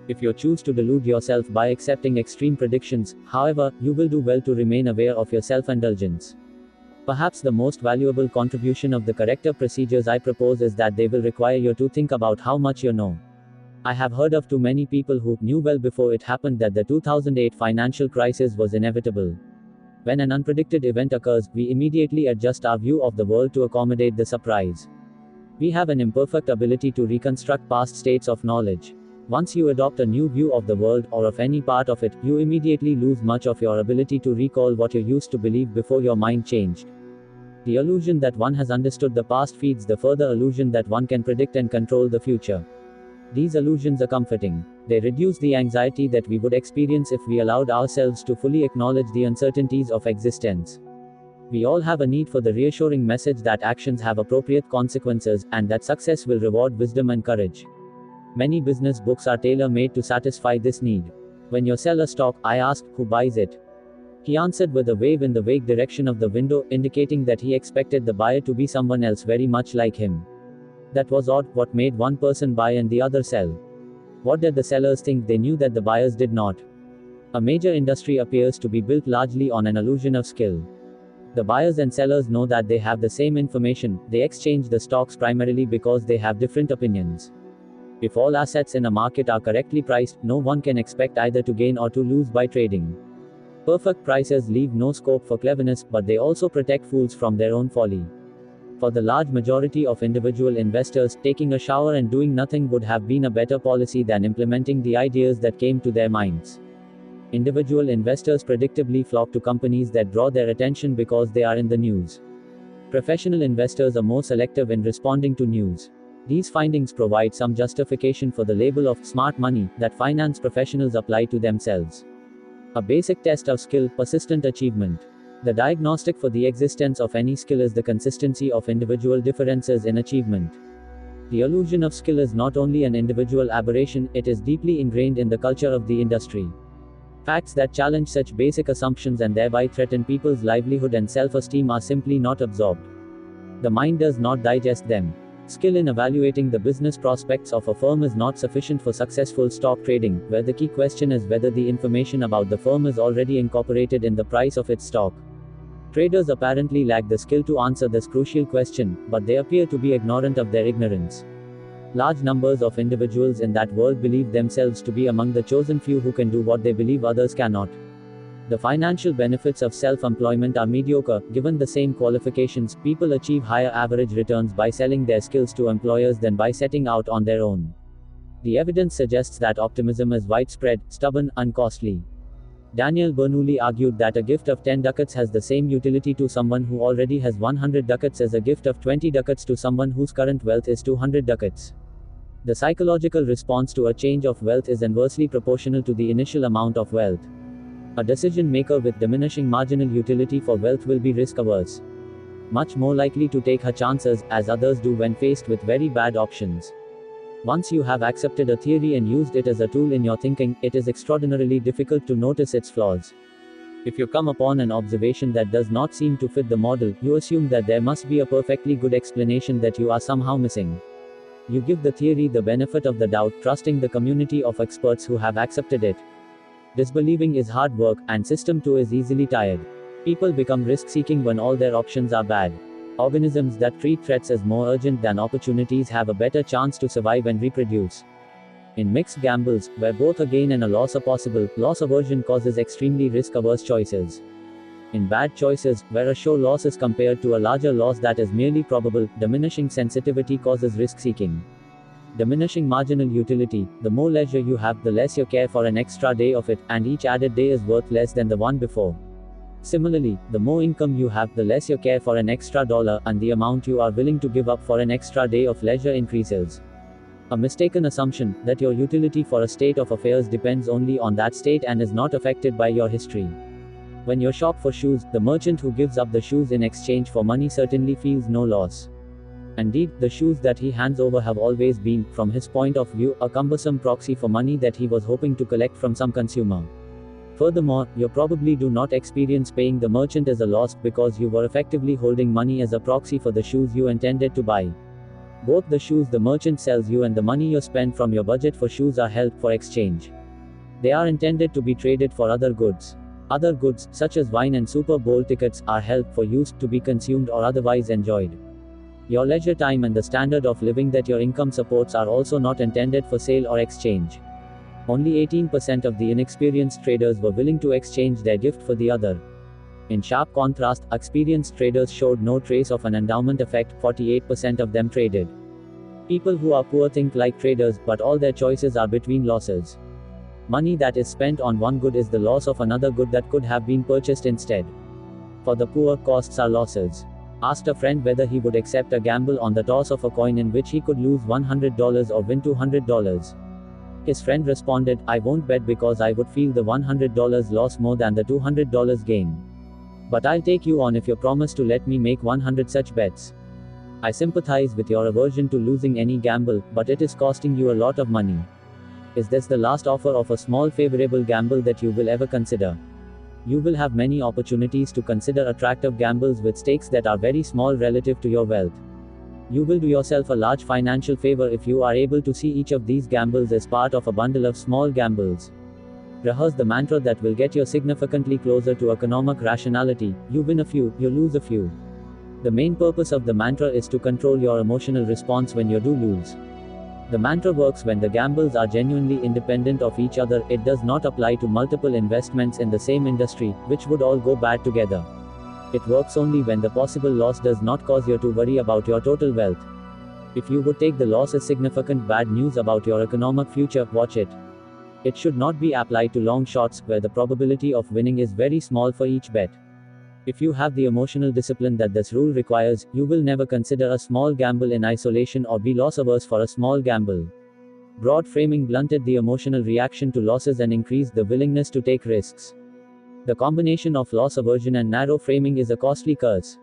If you choose to delude yourself by accepting extreme predictions, however, you will do well to remain aware of your self-indulgence. Perhaps the most valuable contribution of the corrective procedures I propose is that they will require you to think about how much you know. I have heard of too many people who knew well before it happened that the 2008 financial crisis was inevitable. When an unpredicted event occurs, we immediately adjust our view of the world to accommodate the surprise. We have an imperfect ability to reconstruct past states of knowledge. Once you adopt a new view of the world, or of any part of it, you immediately lose much of your ability to recall what you used to believe before your mind changed. The illusion that one has understood the past feeds the further illusion that one can predict and control the future. These illusions are comforting. They reduce the anxiety that we would experience if we allowed ourselves to fully acknowledge the uncertainties of existence. We all have a need for the reassuring message that actions have appropriate consequences, and that success will reward wisdom and courage. Many business books are tailor-made to satisfy this need. When you sell a stock, I asked, who buys it? He answered with a wave in the vague direction of the window, indicating that he expected the buyer to be someone else very much like him. That was odd. What made one person buy and the other sell? What did the sellers think they knew that the buyers did not? A major industry appears to be built largely on an illusion of skill. The buyers and sellers know that they have the same information, they exchange the stocks primarily because they have different opinions. If all assets in a market are correctly priced, no one can expect either to gain or to lose by trading. Perfect prices leave no scope for cleverness, but they also protect fools from their own folly. For the large majority of individual investors, taking a shower and doing nothing would have been a better policy than implementing the ideas that came to their minds. Individual investors predictably flock to companies that draw their attention because they are in the news. Professional investors are more selective in responding to news. These findings provide some justification for the label of smart money that finance professionals apply to themselves. A basic test of skill, persistent achievement. The diagnostic for the existence of any skill is the consistency of individual differences in achievement. The illusion of skill is not only an individual aberration, it is deeply ingrained in the culture of the industry. Facts that challenge such basic assumptions and thereby threaten people's livelihood and self-esteem are simply not absorbed. The mind does not digest them. Skill in evaluating the business prospects of a firm is not sufficient for successful stock trading, where the key question is whether the information about the firm is already incorporated in the price of its stock. Traders apparently lack the skill to answer this crucial question, but they appear to be ignorant of their ignorance. Large numbers of individuals in that world believe themselves to be among the chosen few who can do what they believe others cannot. The financial benefits of self-employment are mediocre. Given the same qualifications, people achieve higher average returns by selling their skills to employers than by setting out on their own. The evidence suggests that optimism is widespread, stubborn, uncostly. Daniel Bernoulli argued that a gift of 10 ducats has the same utility to someone who already has 100 ducats as a gift of 20 ducats to someone whose current wealth is 200 ducats. The psychological response to a change of wealth is inversely proportional to the initial amount of wealth. A decision maker with diminishing marginal utility for wealth will be risk averse, much more likely to take her chances, as others do when faced with very bad options. Once you have accepted a theory and used it as a tool in your thinking, it is extraordinarily difficult to notice its flaws. If you come upon an observation that does not seem to fit the model, you assume that there must be a perfectly good explanation that you are somehow missing. You give the theory the benefit of the doubt, trusting the community of experts who have accepted it. Disbelieving is hard work, and system 2 is easily tired. People become risk-seeking when all their options are bad. Organisms that treat threats as more urgent than opportunities have a better chance to survive and reproduce. In mixed gambles, where both a gain and a loss are possible, loss aversion causes extremely risk-averse choices. In bad choices, where a sure loss is compared to a larger loss that is merely probable, diminishing sensitivity causes risk-seeking. Diminishing marginal utility: the more leisure you have, the less you care for an extra day of it, and each added day is worth less than the one before. Similarly, the more income you have, the less you care for an extra dollar, and the amount you are willing to give up for an extra day of leisure increases. A mistaken assumption, that your utility for a state of affairs depends only on that state and is not affected by your history. When you shop for shoes, the merchant who gives up the shoes in exchange for money certainly feels no loss. Indeed, the shoes that he hands over have always been, from his point of view, a cumbersome proxy for money that he was hoping to collect from some consumer. Furthermore, you probably do not experience paying the merchant as a loss, because you were effectively holding money as a proxy for the shoes you intended to buy. Both the shoes the merchant sells you and the money you spend from your budget for shoes are held for exchange. They are intended to be traded for other goods. Other goods, such as wine and Super Bowl tickets, are held for use, to be consumed or otherwise enjoyed. Your leisure time and the standard of living that your income supports are also not intended for sale or exchange. Only 18% of the inexperienced traders were willing to exchange their gift for the other. In sharp contrast, experienced traders showed no trace of an endowment effect. 48% of them traded. People who are poor think like traders, but all their choices are between losses. Money that is spent on one good is the loss of another good that could have been purchased instead. For the poor, costs are losses. Asked a friend whether he would accept a gamble on the toss of a coin in which he could lose $100 or win $200. His friend responded, "I won't bet because I would feel the $100 loss more than the $200 gain. But I'll take you on if you promise to let me make 100 such bets." I sympathize with your aversion to losing any gamble, but it is costing you a lot of money. Is this the last offer of a small favorable gamble that you will ever consider? You will have many opportunities to consider attractive gambles with stakes that are very small relative to your wealth. You will do yourself a large financial favor if you are able to see each of these gambles as part of a bundle of small gambles. Rehearse the mantra that will get you significantly closer to economic rationality: you win a few, you lose a few. The main purpose of the mantra is to control your emotional response when you do lose. The mantra works when the gambles are genuinely independent of each other. It does not apply to multiple investments in the same industry, which would all go bad together. It works only when the possible loss does not cause you to worry about your total wealth. If you would take the loss as significant bad news about your economic future, watch it. It should not be applied to long shots, where the probability of winning is very small for each bet. If you have the emotional discipline that this rule requires, you will never consider a small gamble in isolation or be loss averse for a small gamble. Broad framing blunted the emotional reaction to losses and increased the willingness to take risks. The combination of loss aversion and narrow framing is a costly curse.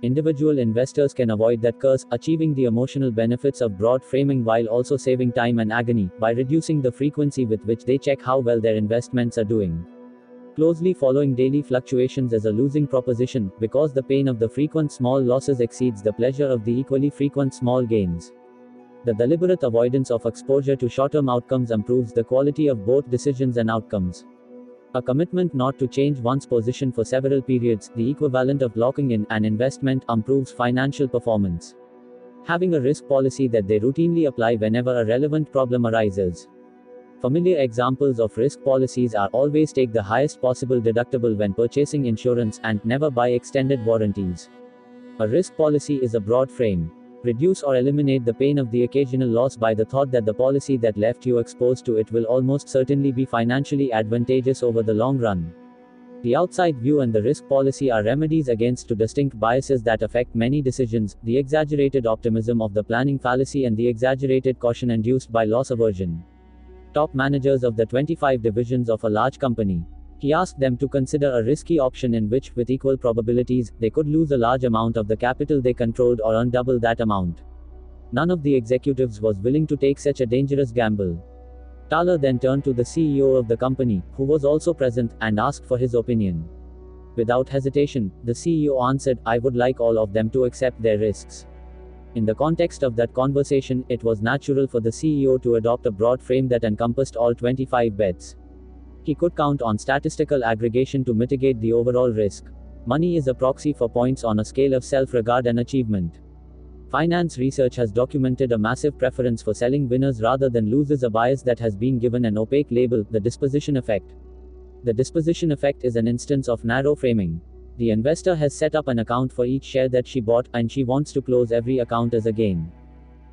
Individual investors can avoid that curse, achieving the emotional benefits of broad framing while also saving time and agony, by reducing the frequency with which they check how well their investments are doing. Closely following daily fluctuations is a losing proposition, because the pain of the frequent small losses exceeds the pleasure of the equally frequent small gains. The deliberate avoidance of exposure to short-term outcomes improves the quality of both decisions and outcomes. A commitment not to change one's position for several periods, the equivalent of locking in an investment, improves financial performance. Having a risk policy that they routinely apply whenever a relevant problem arises. Familiar examples of risk policies are: always take the highest possible deductible when purchasing insurance, and never buy extended warranties. A risk policy is a broad frame. Reduce or eliminate the pain of the occasional loss by the thought that the policy that left you exposed to it will almost certainly be financially advantageous over the long run. The outside view and the risk policy are remedies against two distinct biases that affect many decisions: the exaggerated optimism of the planning fallacy and the exaggerated caution induced by loss aversion. Top managers of the 25 divisions of a large company. He asked them to consider a risky option in which, with equal probabilities, they could lose a large amount of the capital they controlled or earn double that amount. None of the executives was willing to take such a dangerous gamble. Thaler then turned to the CEO of the company, who was also present, and asked for his opinion. Without hesitation, the CEO answered, "I would like all of them to accept their risks." In the context of that conversation, it was natural for the CEO to adopt a broad frame that encompassed all 25 bets. He could count on statistical aggregation to mitigate the overall risk. Money is a proxy for points on a scale of self-regard and achievement. Finance research has documented a massive preference for selling winners rather than losers, a bias that has been given an opaque label, the disposition effect. The disposition effect is an instance of narrow framing. The investor has set up an account for each share that she bought, and she wants to close every account as a gain.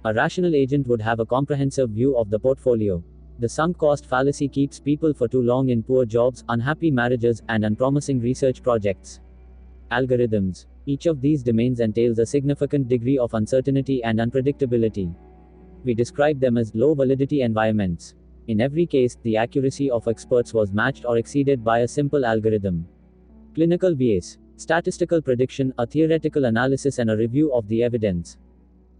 A rational agent would have a comprehensive view of the portfolio. The sunk cost fallacy keeps people for too long in poor jobs, unhappy marriages, and unpromising research projects. Algorithms. Each of these domains entails a significant degree of uncertainty and unpredictability. We describe them as low validity environments. In every case, the accuracy of experts was matched or exceeded by a simple algorithm. Clinical bias. Statistical prediction, a theoretical analysis, and a review of the evidence.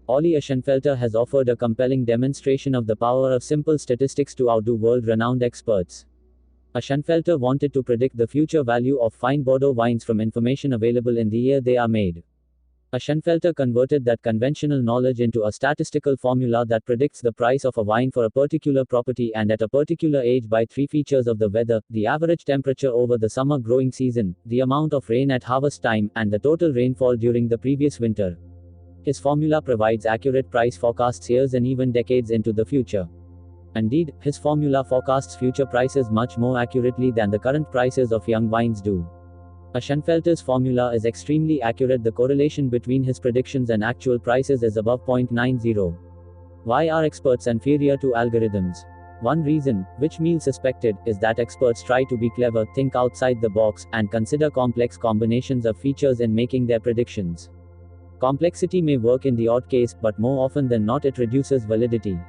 Ollie Aschenfelter has offered a compelling demonstration of the power of simple statistics to outdo world-renowned experts. Aschenfelter wanted to predict the future value of fine Bordeaux wines from information available in the year they are made. Aschenfelter converted that conventional knowledge into a statistical formula that predicts the price of a wine for a particular property and at a particular age by three features of the weather: the average temperature over the summer growing season, the amount of rain at harvest time, and the total rainfall during the previous winter. His formula provides accurate price forecasts years and even decades into the future. Indeed, his formula forecasts future prices much more accurately than the current prices of young wines do. Aschenfelter's formula is extremely accurate. The correlation between his predictions and actual prices is above 0.90. Why are experts inferior to algorithms? One reason, which Meal suspected, is that experts try to be clever, think outside the box, and consider complex combinations of features in making their predictions. Complexity may work in the odd case, but more often than not it reduces validity.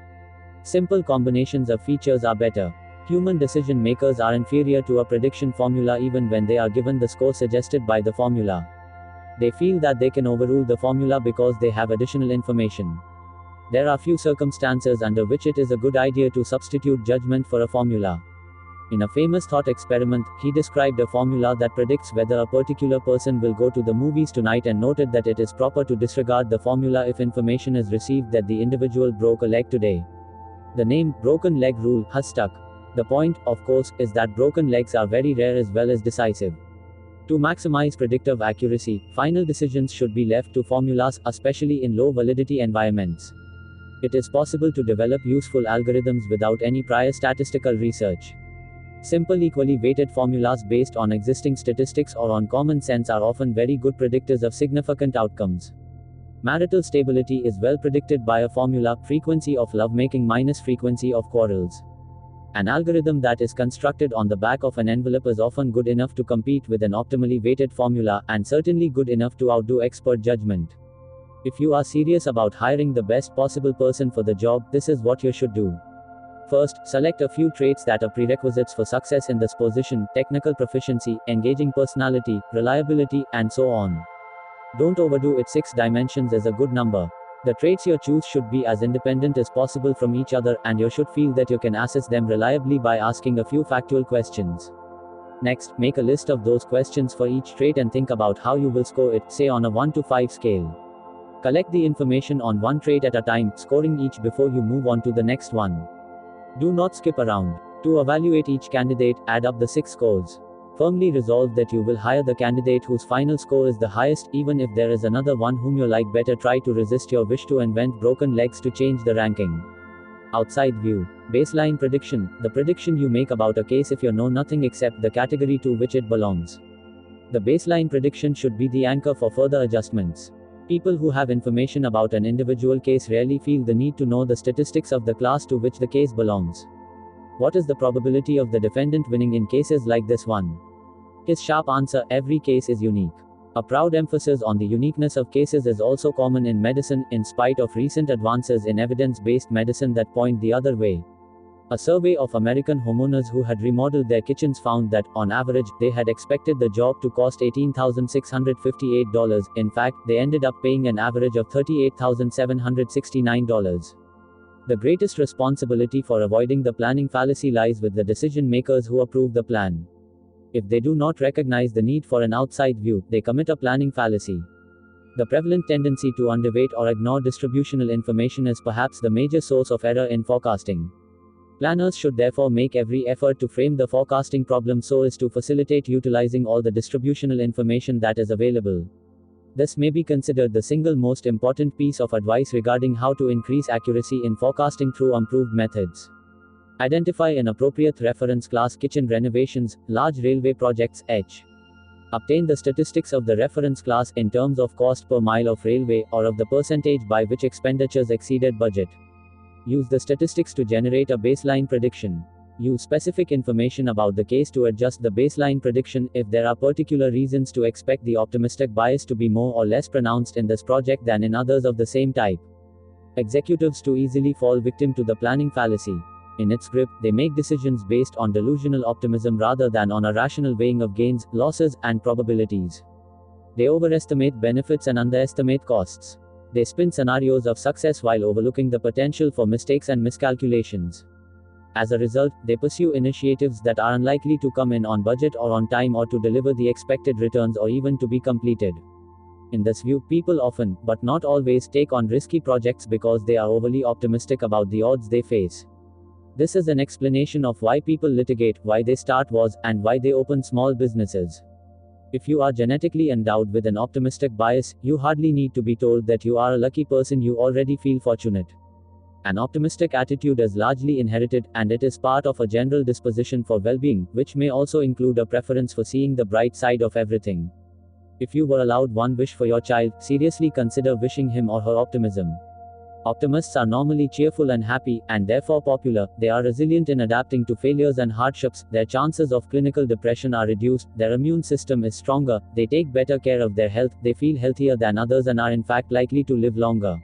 Simple combinations of features are better. Human decision makers are inferior to a prediction formula even when they are given the score suggested by the formula. They feel that they can overrule the formula because they have additional information. There are few circumstances under which it is a good idea to substitute judgment for a formula. In a famous thought experiment, he described a formula that predicts whether a particular person will go to the movies tonight and noted that it is proper to disregard the formula if information is received that the individual broke a leg today. The name, broken leg rule, has stuck. The point, of course, is that broken legs are very rare as well as decisive. To maximize predictive accuracy, final decisions should be left to formulas, especially in low validity environments. It is possible to develop useful algorithms without any prior statistical research. Simple equally weighted formulas based on existing statistics or on common sense are often very good predictors of significant outcomes. Marital stability is well predicted by a formula: frequency of lovemaking minus frequency of quarrels. An algorithm that is constructed on the back of an envelope is often good enough to compete with an optimally weighted formula, and certainly good enough to outdo expert judgment. If you are serious about hiring the best possible person for the job, this is what you should do. First, select a few traits that are prerequisites for success in this position: technical proficiency, engaging personality, reliability, and so on. Don't overdo it. 6 dimensions is a good number. The traits you choose should be as independent as possible from each other, and you should feel that you can assess them reliably by asking a few factual questions. Next, make a list of those questions for each trait and think about how you will score it, say on a 1 to 5 scale. Collect the information on one trait at a time, scoring each before you move on to the next one. Do not skip around. To evaluate each candidate, add up the 6 scores. Firmly resolve that you will hire the candidate whose final score is the highest, even if there is another one whom you like better. Try to resist your wish to invent broken legs to change the ranking. Outside view. Baseline prediction, the prediction you make about a case if you know nothing except the category to which it belongs. The baseline prediction should be the anchor for further adjustments. People who have information about an individual case rarely feel the need to know the statistics of the class to which the case belongs. What is the probability of the defendant winning in cases like this one? His sharp answer: every case is unique. A proud emphasis on the uniqueness of cases is also common in medicine, in spite of recent advances in evidence-based medicine that point the other way. A survey of American homeowners who had remodeled their kitchens found that, on average, they had expected the job to cost $18,658. In fact, they ended up paying an average of $38,769. The greatest responsibility for avoiding the planning fallacy lies with the decision makers who approve the plan. If they do not recognize the need for an outside view, they commit a planning fallacy. The prevalent tendency to underweight or ignore distributional information is perhaps the major source of error in forecasting. Planners should therefore make every effort to frame the forecasting problem so as to facilitate utilizing all the distributional information that is available. This may be considered the single most important piece of advice regarding how to increase accuracy in forecasting through improved methods. Identify an appropriate reference class: kitchen renovations, large railway projects, etc. Obtain the statistics of the reference class in terms of cost per mile of railway, or of the percentage by which expenditures exceeded budget. Use the statistics to generate a baseline prediction. Use specific information about the case to adjust the baseline prediction if there are particular reasons to expect the optimistic bias to be more or less pronounced in this project than in others of the same type. Executives too easily fall victim to the planning fallacy. In its grip, they make decisions based on delusional optimism rather than on a rational weighing of gains, losses, and probabilities. They overestimate benefits and underestimate costs. They spin scenarios of success while overlooking the potential for mistakes and miscalculations. As a result, they pursue initiatives that are unlikely to come in on budget or on time, or to deliver the expected returns, or even to be completed. In this view, people often, but not always, take on risky projects because they are overly optimistic about the odds they face. This is an explanation of why people litigate, why they start wars, and why they open small businesses. If you are genetically endowed with an optimistic bias, you hardly need to be told that you are a lucky person. You already feel fortunate. An optimistic attitude is largely inherited, and it is part of a general disposition for well-being, which may also include a preference for seeing the bright side of everything. If you were allowed one wish for your child, seriously consider wishing him or her optimism. Optimists are normally cheerful and happy, and therefore popular. They are resilient in adapting to failures and hardships. Their chances of clinical depression are reduced. Their immune system is stronger. They take better care of their health. They feel healthier than others and are in fact likely to live longer.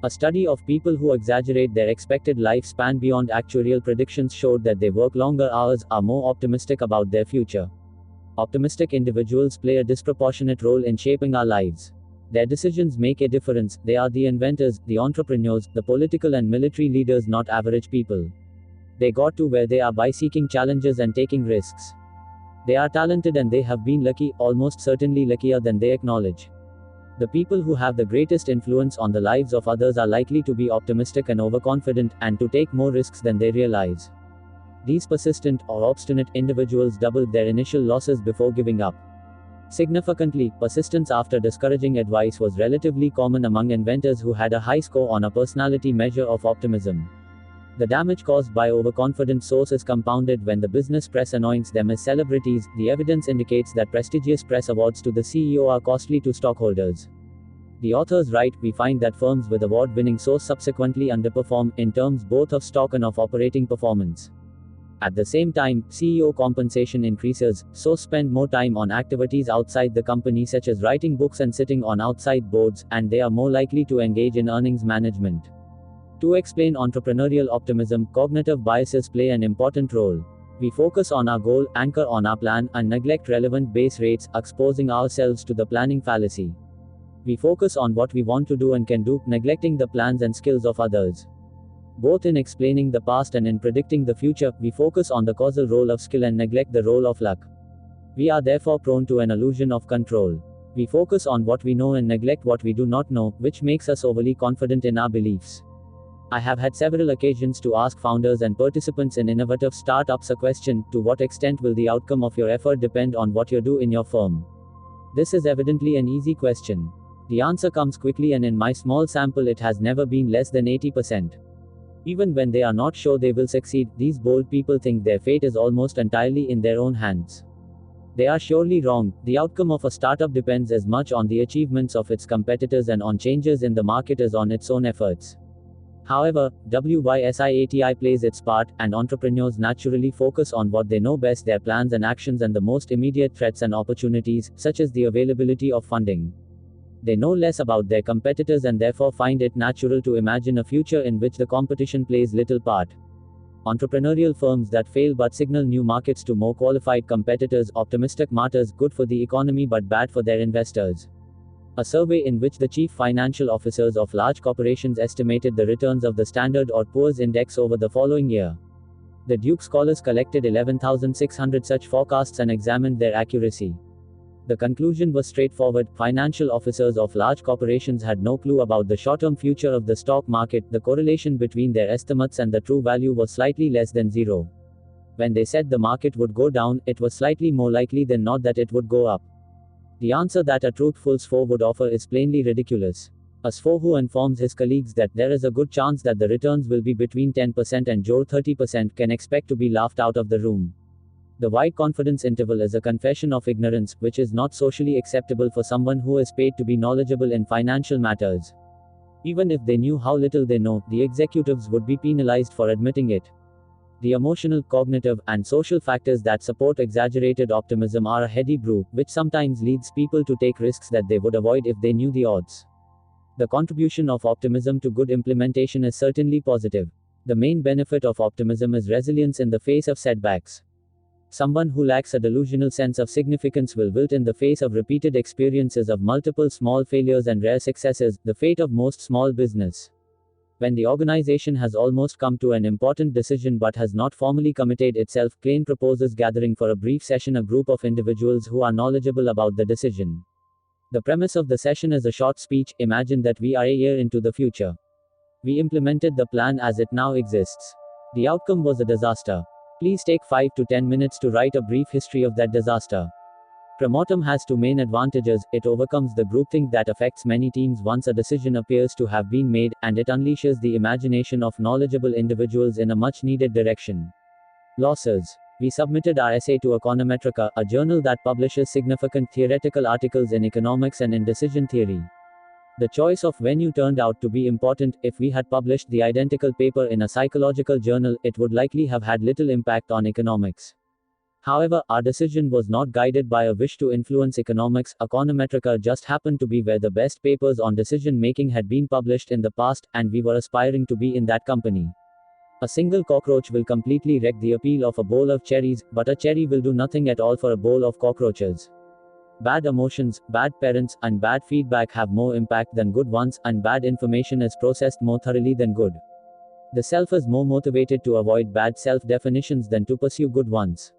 A study of people who exaggerate their expected lifespan beyond actuarial predictions showed that they work longer hours, are more optimistic about their future. Optimistic individuals play a disproportionate role in shaping our lives. Their decisions make a difference. They are the inventors, the entrepreneurs, the political and military leaders, not average people. They got to where they are by seeking challenges and taking risks. They are talented and they have been lucky, almost certainly luckier than they acknowledge. The people who have the greatest influence on the lives of others are likely to be optimistic and overconfident, and to take more risks than they realize. These persistent, or obstinate, individuals doubled their initial losses before giving up. Significantly, persistence after discouraging advice was relatively common among inventors who had a high score on a personality measure of optimism. The damage caused by overconfident source is compounded when the business press anoints them as celebrities. The evidence indicates that prestigious press awards to the CEO are costly to stockholders. The authors write, "We find that firms with award-winning source subsequently underperform, in terms both of stock and of operating performance. At the same time, CEO compensation increases, so spend more time on activities outside the company such as writing books and sitting on outside boards, and they are more likely to engage in earnings management." To explain entrepreneurial optimism, cognitive biases play an important role. We focus on our goal, anchor on our plan, and neglect relevant base rates, exposing ourselves to the planning fallacy. We focus on what we want to do and can do, neglecting the plans and skills of others. Both in explaining the past and in predicting the future, we focus on the causal role of skill and neglect the role of luck. We are therefore prone to an illusion of control. We focus on what we know and neglect what we do not know, which makes us overly confident in our beliefs. I have had several occasions to ask founders and participants in innovative startups a question: to what extent will the outcome of your effort depend on what you do in your firm? This is evidently an easy question. The answer comes quickly, and in my small sample it has never been less than 80%. Even when they are not sure they will succeed, these bold people think their fate is almost entirely in their own hands. They are surely wrong. The outcome of a startup depends as much on the achievements of its competitors and on changes in the market as on its own efforts. However, WYSIATI plays its part, and entrepreneurs naturally focus on what they know best: their plans and actions and the most immediate threats and opportunities, such as the availability of funding. They know less about their competitors and therefore find it natural to imagine a future in which the competition plays little part. entrepreneurial firms that fail but signal new markets to more qualified competitors, optimistic martyrs, good for the economy but bad for their investors. A survey in which the chief financial officers of large corporations estimated the returns of the Standard or Poor's index over the following year. The Duke scholars collected 11,600 such forecasts and examined their accuracy. The conclusion was straightforward: financial officers of large corporations had no clue about the short-term future of the stock market. The correlation between their estimates and the true value was slightly less than zero. When they said the market would go down, it was slightly more likely than not that it would go up. The answer that a truthful SFO would offer is plainly ridiculous. A SFO who informs his colleagues that there is a good chance that the returns will be between 10% and 30% can expect to be laughed out of the room. The wide confidence interval is a confession of ignorance, which is not socially acceptable for someone who is paid to be knowledgeable in financial matters. Even if they knew how little they know, the executives would be penalized for admitting it. The emotional, cognitive, and social factors that support exaggerated optimism are a heady brew, which sometimes leads people to take risks that they would avoid if they knew the odds. The contribution of optimism to good implementation is certainly positive. The main benefit of optimism is resilience in the face of setbacks. Someone who lacks a delusional sense of significance will wilt in the face of repeated experiences of multiple small failures and rare successes, the fate of most small business. When the organization has almost come to an important decision but has not formally committed itself, Klein proposes gathering for a brief session a group of individuals who are knowledgeable about the decision. The premise of the session is a short speech. Imagine that we are a year into the future. We implemented the plan as it now exists. The outcome was a disaster. Please take 5 to 10 minutes to write a brief history of that disaster. Promotum has two main advantages: it overcomes the groupthink that affects many teams once a decision appears to have been made, and it unleashes the imagination of knowledgeable individuals in a much needed direction. Losses. We submitted our essay to Econometrica, a journal that publishes significant theoretical articles in economics and in decision theory. The choice of venue turned out to be important. If we had published the identical paper in a psychological journal, it would likely have had little impact on economics. However, our decision was not guided by a wish to influence economics. Econometrica just happened to be where the best papers on decision making had been published in the past, and we were aspiring to be in that company. A single cockroach will completely wreck the appeal of a bowl of cherries, but a cherry will do nothing at all for a bowl of cockroaches. Bad emotions, bad parents, and bad feedback have more impact than good ones, and bad information is processed more thoroughly than good. The self is more motivated to avoid bad self-definitions than to pursue good ones.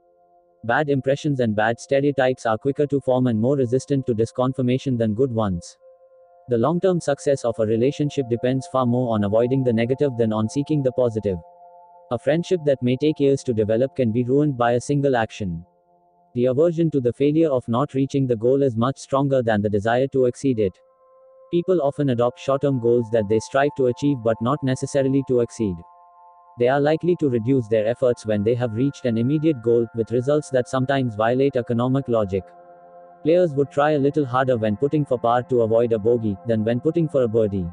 Bad impressions and bad stereotypes are quicker to form and more resistant to disconfirmation than good ones. The long-term success of a relationship depends far more on avoiding the negative than on seeking the positive. A friendship that may take years to develop can be ruined by a single action. The aversion to the failure of not reaching the goal is much stronger than the desire to exceed it. People often adopt short-term goals that they strive to achieve but not necessarily to exceed. They are likely to reduce their efforts when they have reached an immediate goal, with results that sometimes violate economic logic. Players would try a little harder when putting for par to avoid a bogey, than when putting for a birdie.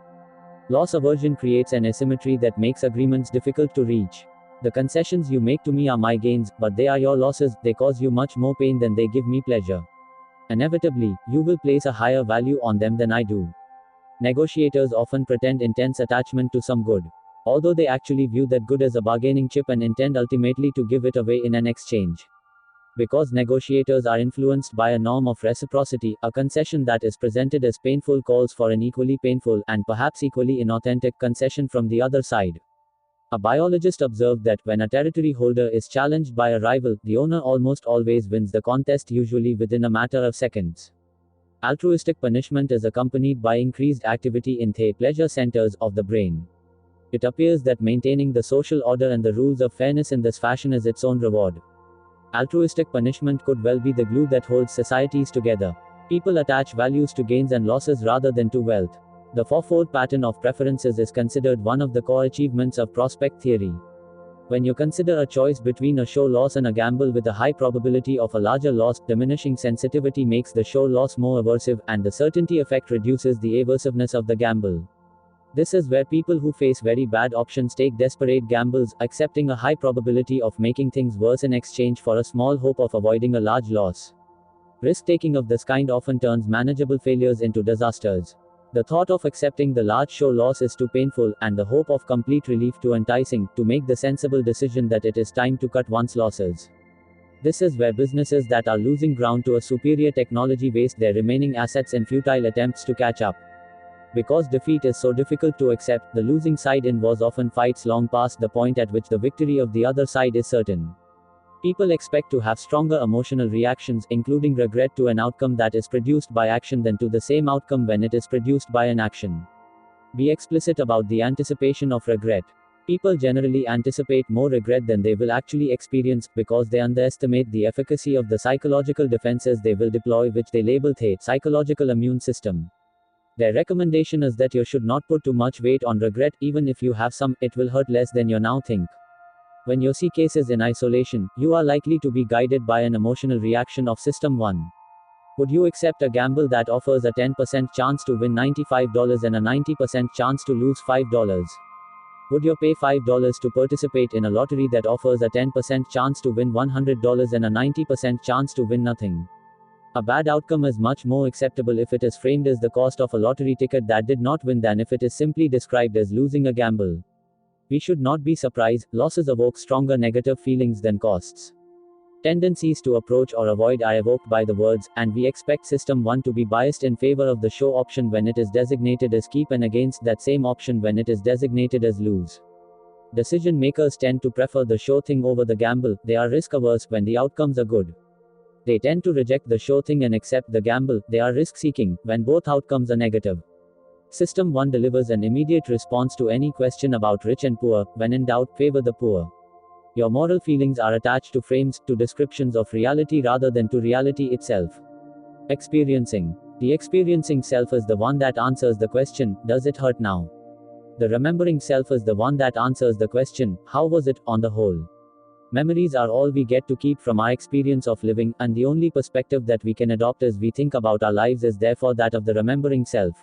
Loss aversion creates an asymmetry that makes agreements difficult to reach. The concessions you make to me are my gains, but they are your losses. They cause you much more pain than they give me pleasure. Inevitably, you will place a higher value on them than I do. Negotiators often pretend intense attachment to some good, although they actually view that good as a bargaining chip and intend ultimately to give it away in an exchange. Because negotiators are influenced by a norm of reciprocity, a concession that is presented as painful calls for an equally painful, and perhaps equally inauthentic, concession from the other side. A biologist observed that, when a territory holder is challenged by a rival, the owner almost always wins the contest, usually within a matter of seconds. Altruistic punishment is accompanied by increased activity in the pleasure centers of the brain. It appears that maintaining the social order and the rules of fairness in this fashion is its own reward. Altruistic punishment could well be the glue that holds societies together. People attach values to gains and losses rather than to wealth. The fourfold pattern of preferences is considered one of the core achievements of prospect theory. When you consider a choice between a sure loss and a gamble with a high probability of a larger loss, diminishing sensitivity makes the sure loss more aversive, and the certainty effect reduces the aversiveness of the gamble. This is where people who face very bad options take desperate gambles, accepting a high probability of making things worse in exchange for a small hope of avoiding a large loss. Risk-taking of this kind often turns manageable failures into disasters. The thought of accepting the large show loss is too painful, and the hope of complete relief too enticing, to make the sensible decision that it is time to cut one's losses. This is where businesses that are losing ground to a superior technology waste their remaining assets in futile attempts to catch up. Because defeat is so difficult to accept, the losing side in wars often fights long past the point at which the victory of the other side is certain. People expect to have stronger emotional reactions, including regret, to an outcome that is produced by action than to the same outcome when it is produced by an action. Be explicit about the anticipation of regret. People generally anticipate more regret than they will actually experience, because they underestimate the efficacy of the psychological defenses they will deploy, which they label the psychological immune system. Their recommendation is that you should not put too much weight on regret, even if you have some, it will hurt less than you now think. When you see cases in isolation, you are likely to be guided by an emotional reaction of System 1. Would you accept a gamble that offers a 10% chance to win $95 and a 90% chance to lose $5? Would you pay $5 to participate in a lottery that offers a 10% chance to win $100 and a 90% chance to win nothing? A bad outcome is much more acceptable if it is framed as the cost of a lottery ticket that did not win than if it is simply described as losing a gamble. We should not be surprised, losses evoke stronger negative feelings than costs. Tendencies to approach or avoid are evoked by the words, and we expect System 1 to be biased in favor of the show option when it is designated as keep and against that same option when it is designated as lose. Decision makers tend to prefer the show thing over the gamble, they are risk averse when the outcomes are good. They tend to reject the show thing and accept the gamble, they are risk seeking, when both outcomes are negative. System 1 delivers an immediate response to any question about rich and poor. When in doubt, favor the poor. Your moral feelings are attached to frames, to descriptions of reality rather than to reality itself. Experiencing. The experiencing self is the one that answers the question, does it hurt now? The remembering self is the one that answers the question, how was it, on the whole? Memories are all we get to keep from our experience of living, and the only perspective that we can adopt as we think about our lives is therefore that of the remembering self.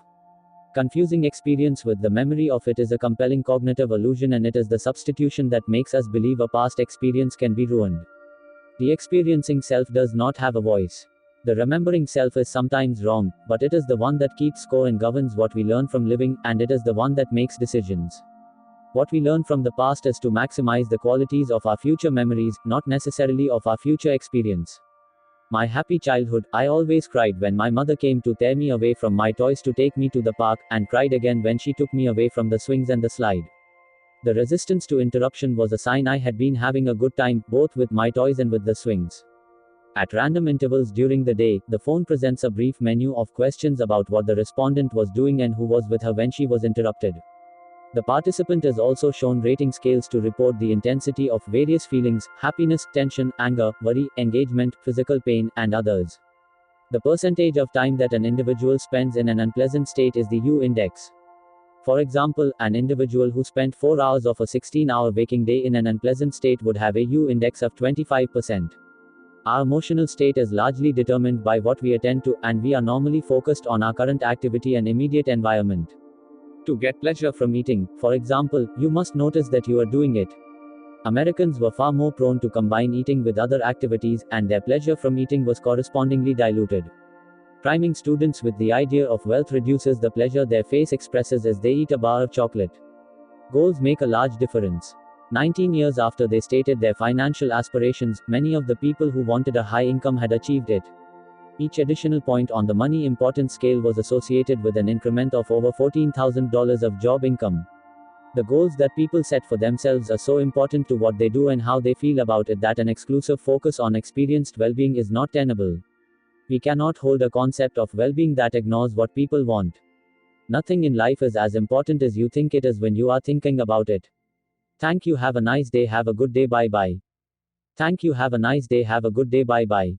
Confusing experience with the memory of it is a compelling cognitive illusion, and it is the substitution that makes us believe a past experience can be ruined. The experiencing self does not have a voice. The remembering self is sometimes wrong, but it is the one that keeps score and governs what we learn from living, and it is the one that makes decisions. What we learn from the past is to maximize the qualities of our future memories, not necessarily of our future experience. My happy childhood, I always cried when my mother came to tear me away from my toys to take me to the park, and cried again when she took me away from the swings and the slide. The resistance to interruption was a sign I had been having a good time, both with my toys and with the swings. At random intervals during the day, the phone presents a brief menu of questions about what the respondent was doing and who was with her when she was interrupted. The participant is also shown rating scales to report the intensity of various feelings: happiness, tension, anger, worry, engagement, physical pain, and others. The percentage of time that an individual spends in an unpleasant state is the U index. For example, an individual who spent 4 hours of a 16-hour waking day in an unpleasant state would have a U index of 25%. Our emotional state is largely determined by what we attend to, and we are normally focused on our current activity and immediate environment. To get pleasure from eating, for example, you must notice that you are doing it. Americans were far more prone to combine eating with other activities, and their pleasure from eating was correspondingly diluted. Priming students with the idea of wealth reduces the pleasure their face expresses as they eat a bar of chocolate. Goals make a large difference. 19 years after they stated their financial aspirations, many of the people who wanted a high income had achieved it. Each additional point on the money importance scale was associated with an increment of over $14,000 of job income. The goals that people set for themselves are so important to what they do and how they feel about it that an exclusive focus on experienced well-being is not tenable. We cannot hold a concept of well-being that ignores what people want. Nothing in life is as important as you think it is when you are thinking about it. Thank you. Have a nice day. Have a good day. Bye bye. Thank you. Have a nice day. Have a good day. Bye bye.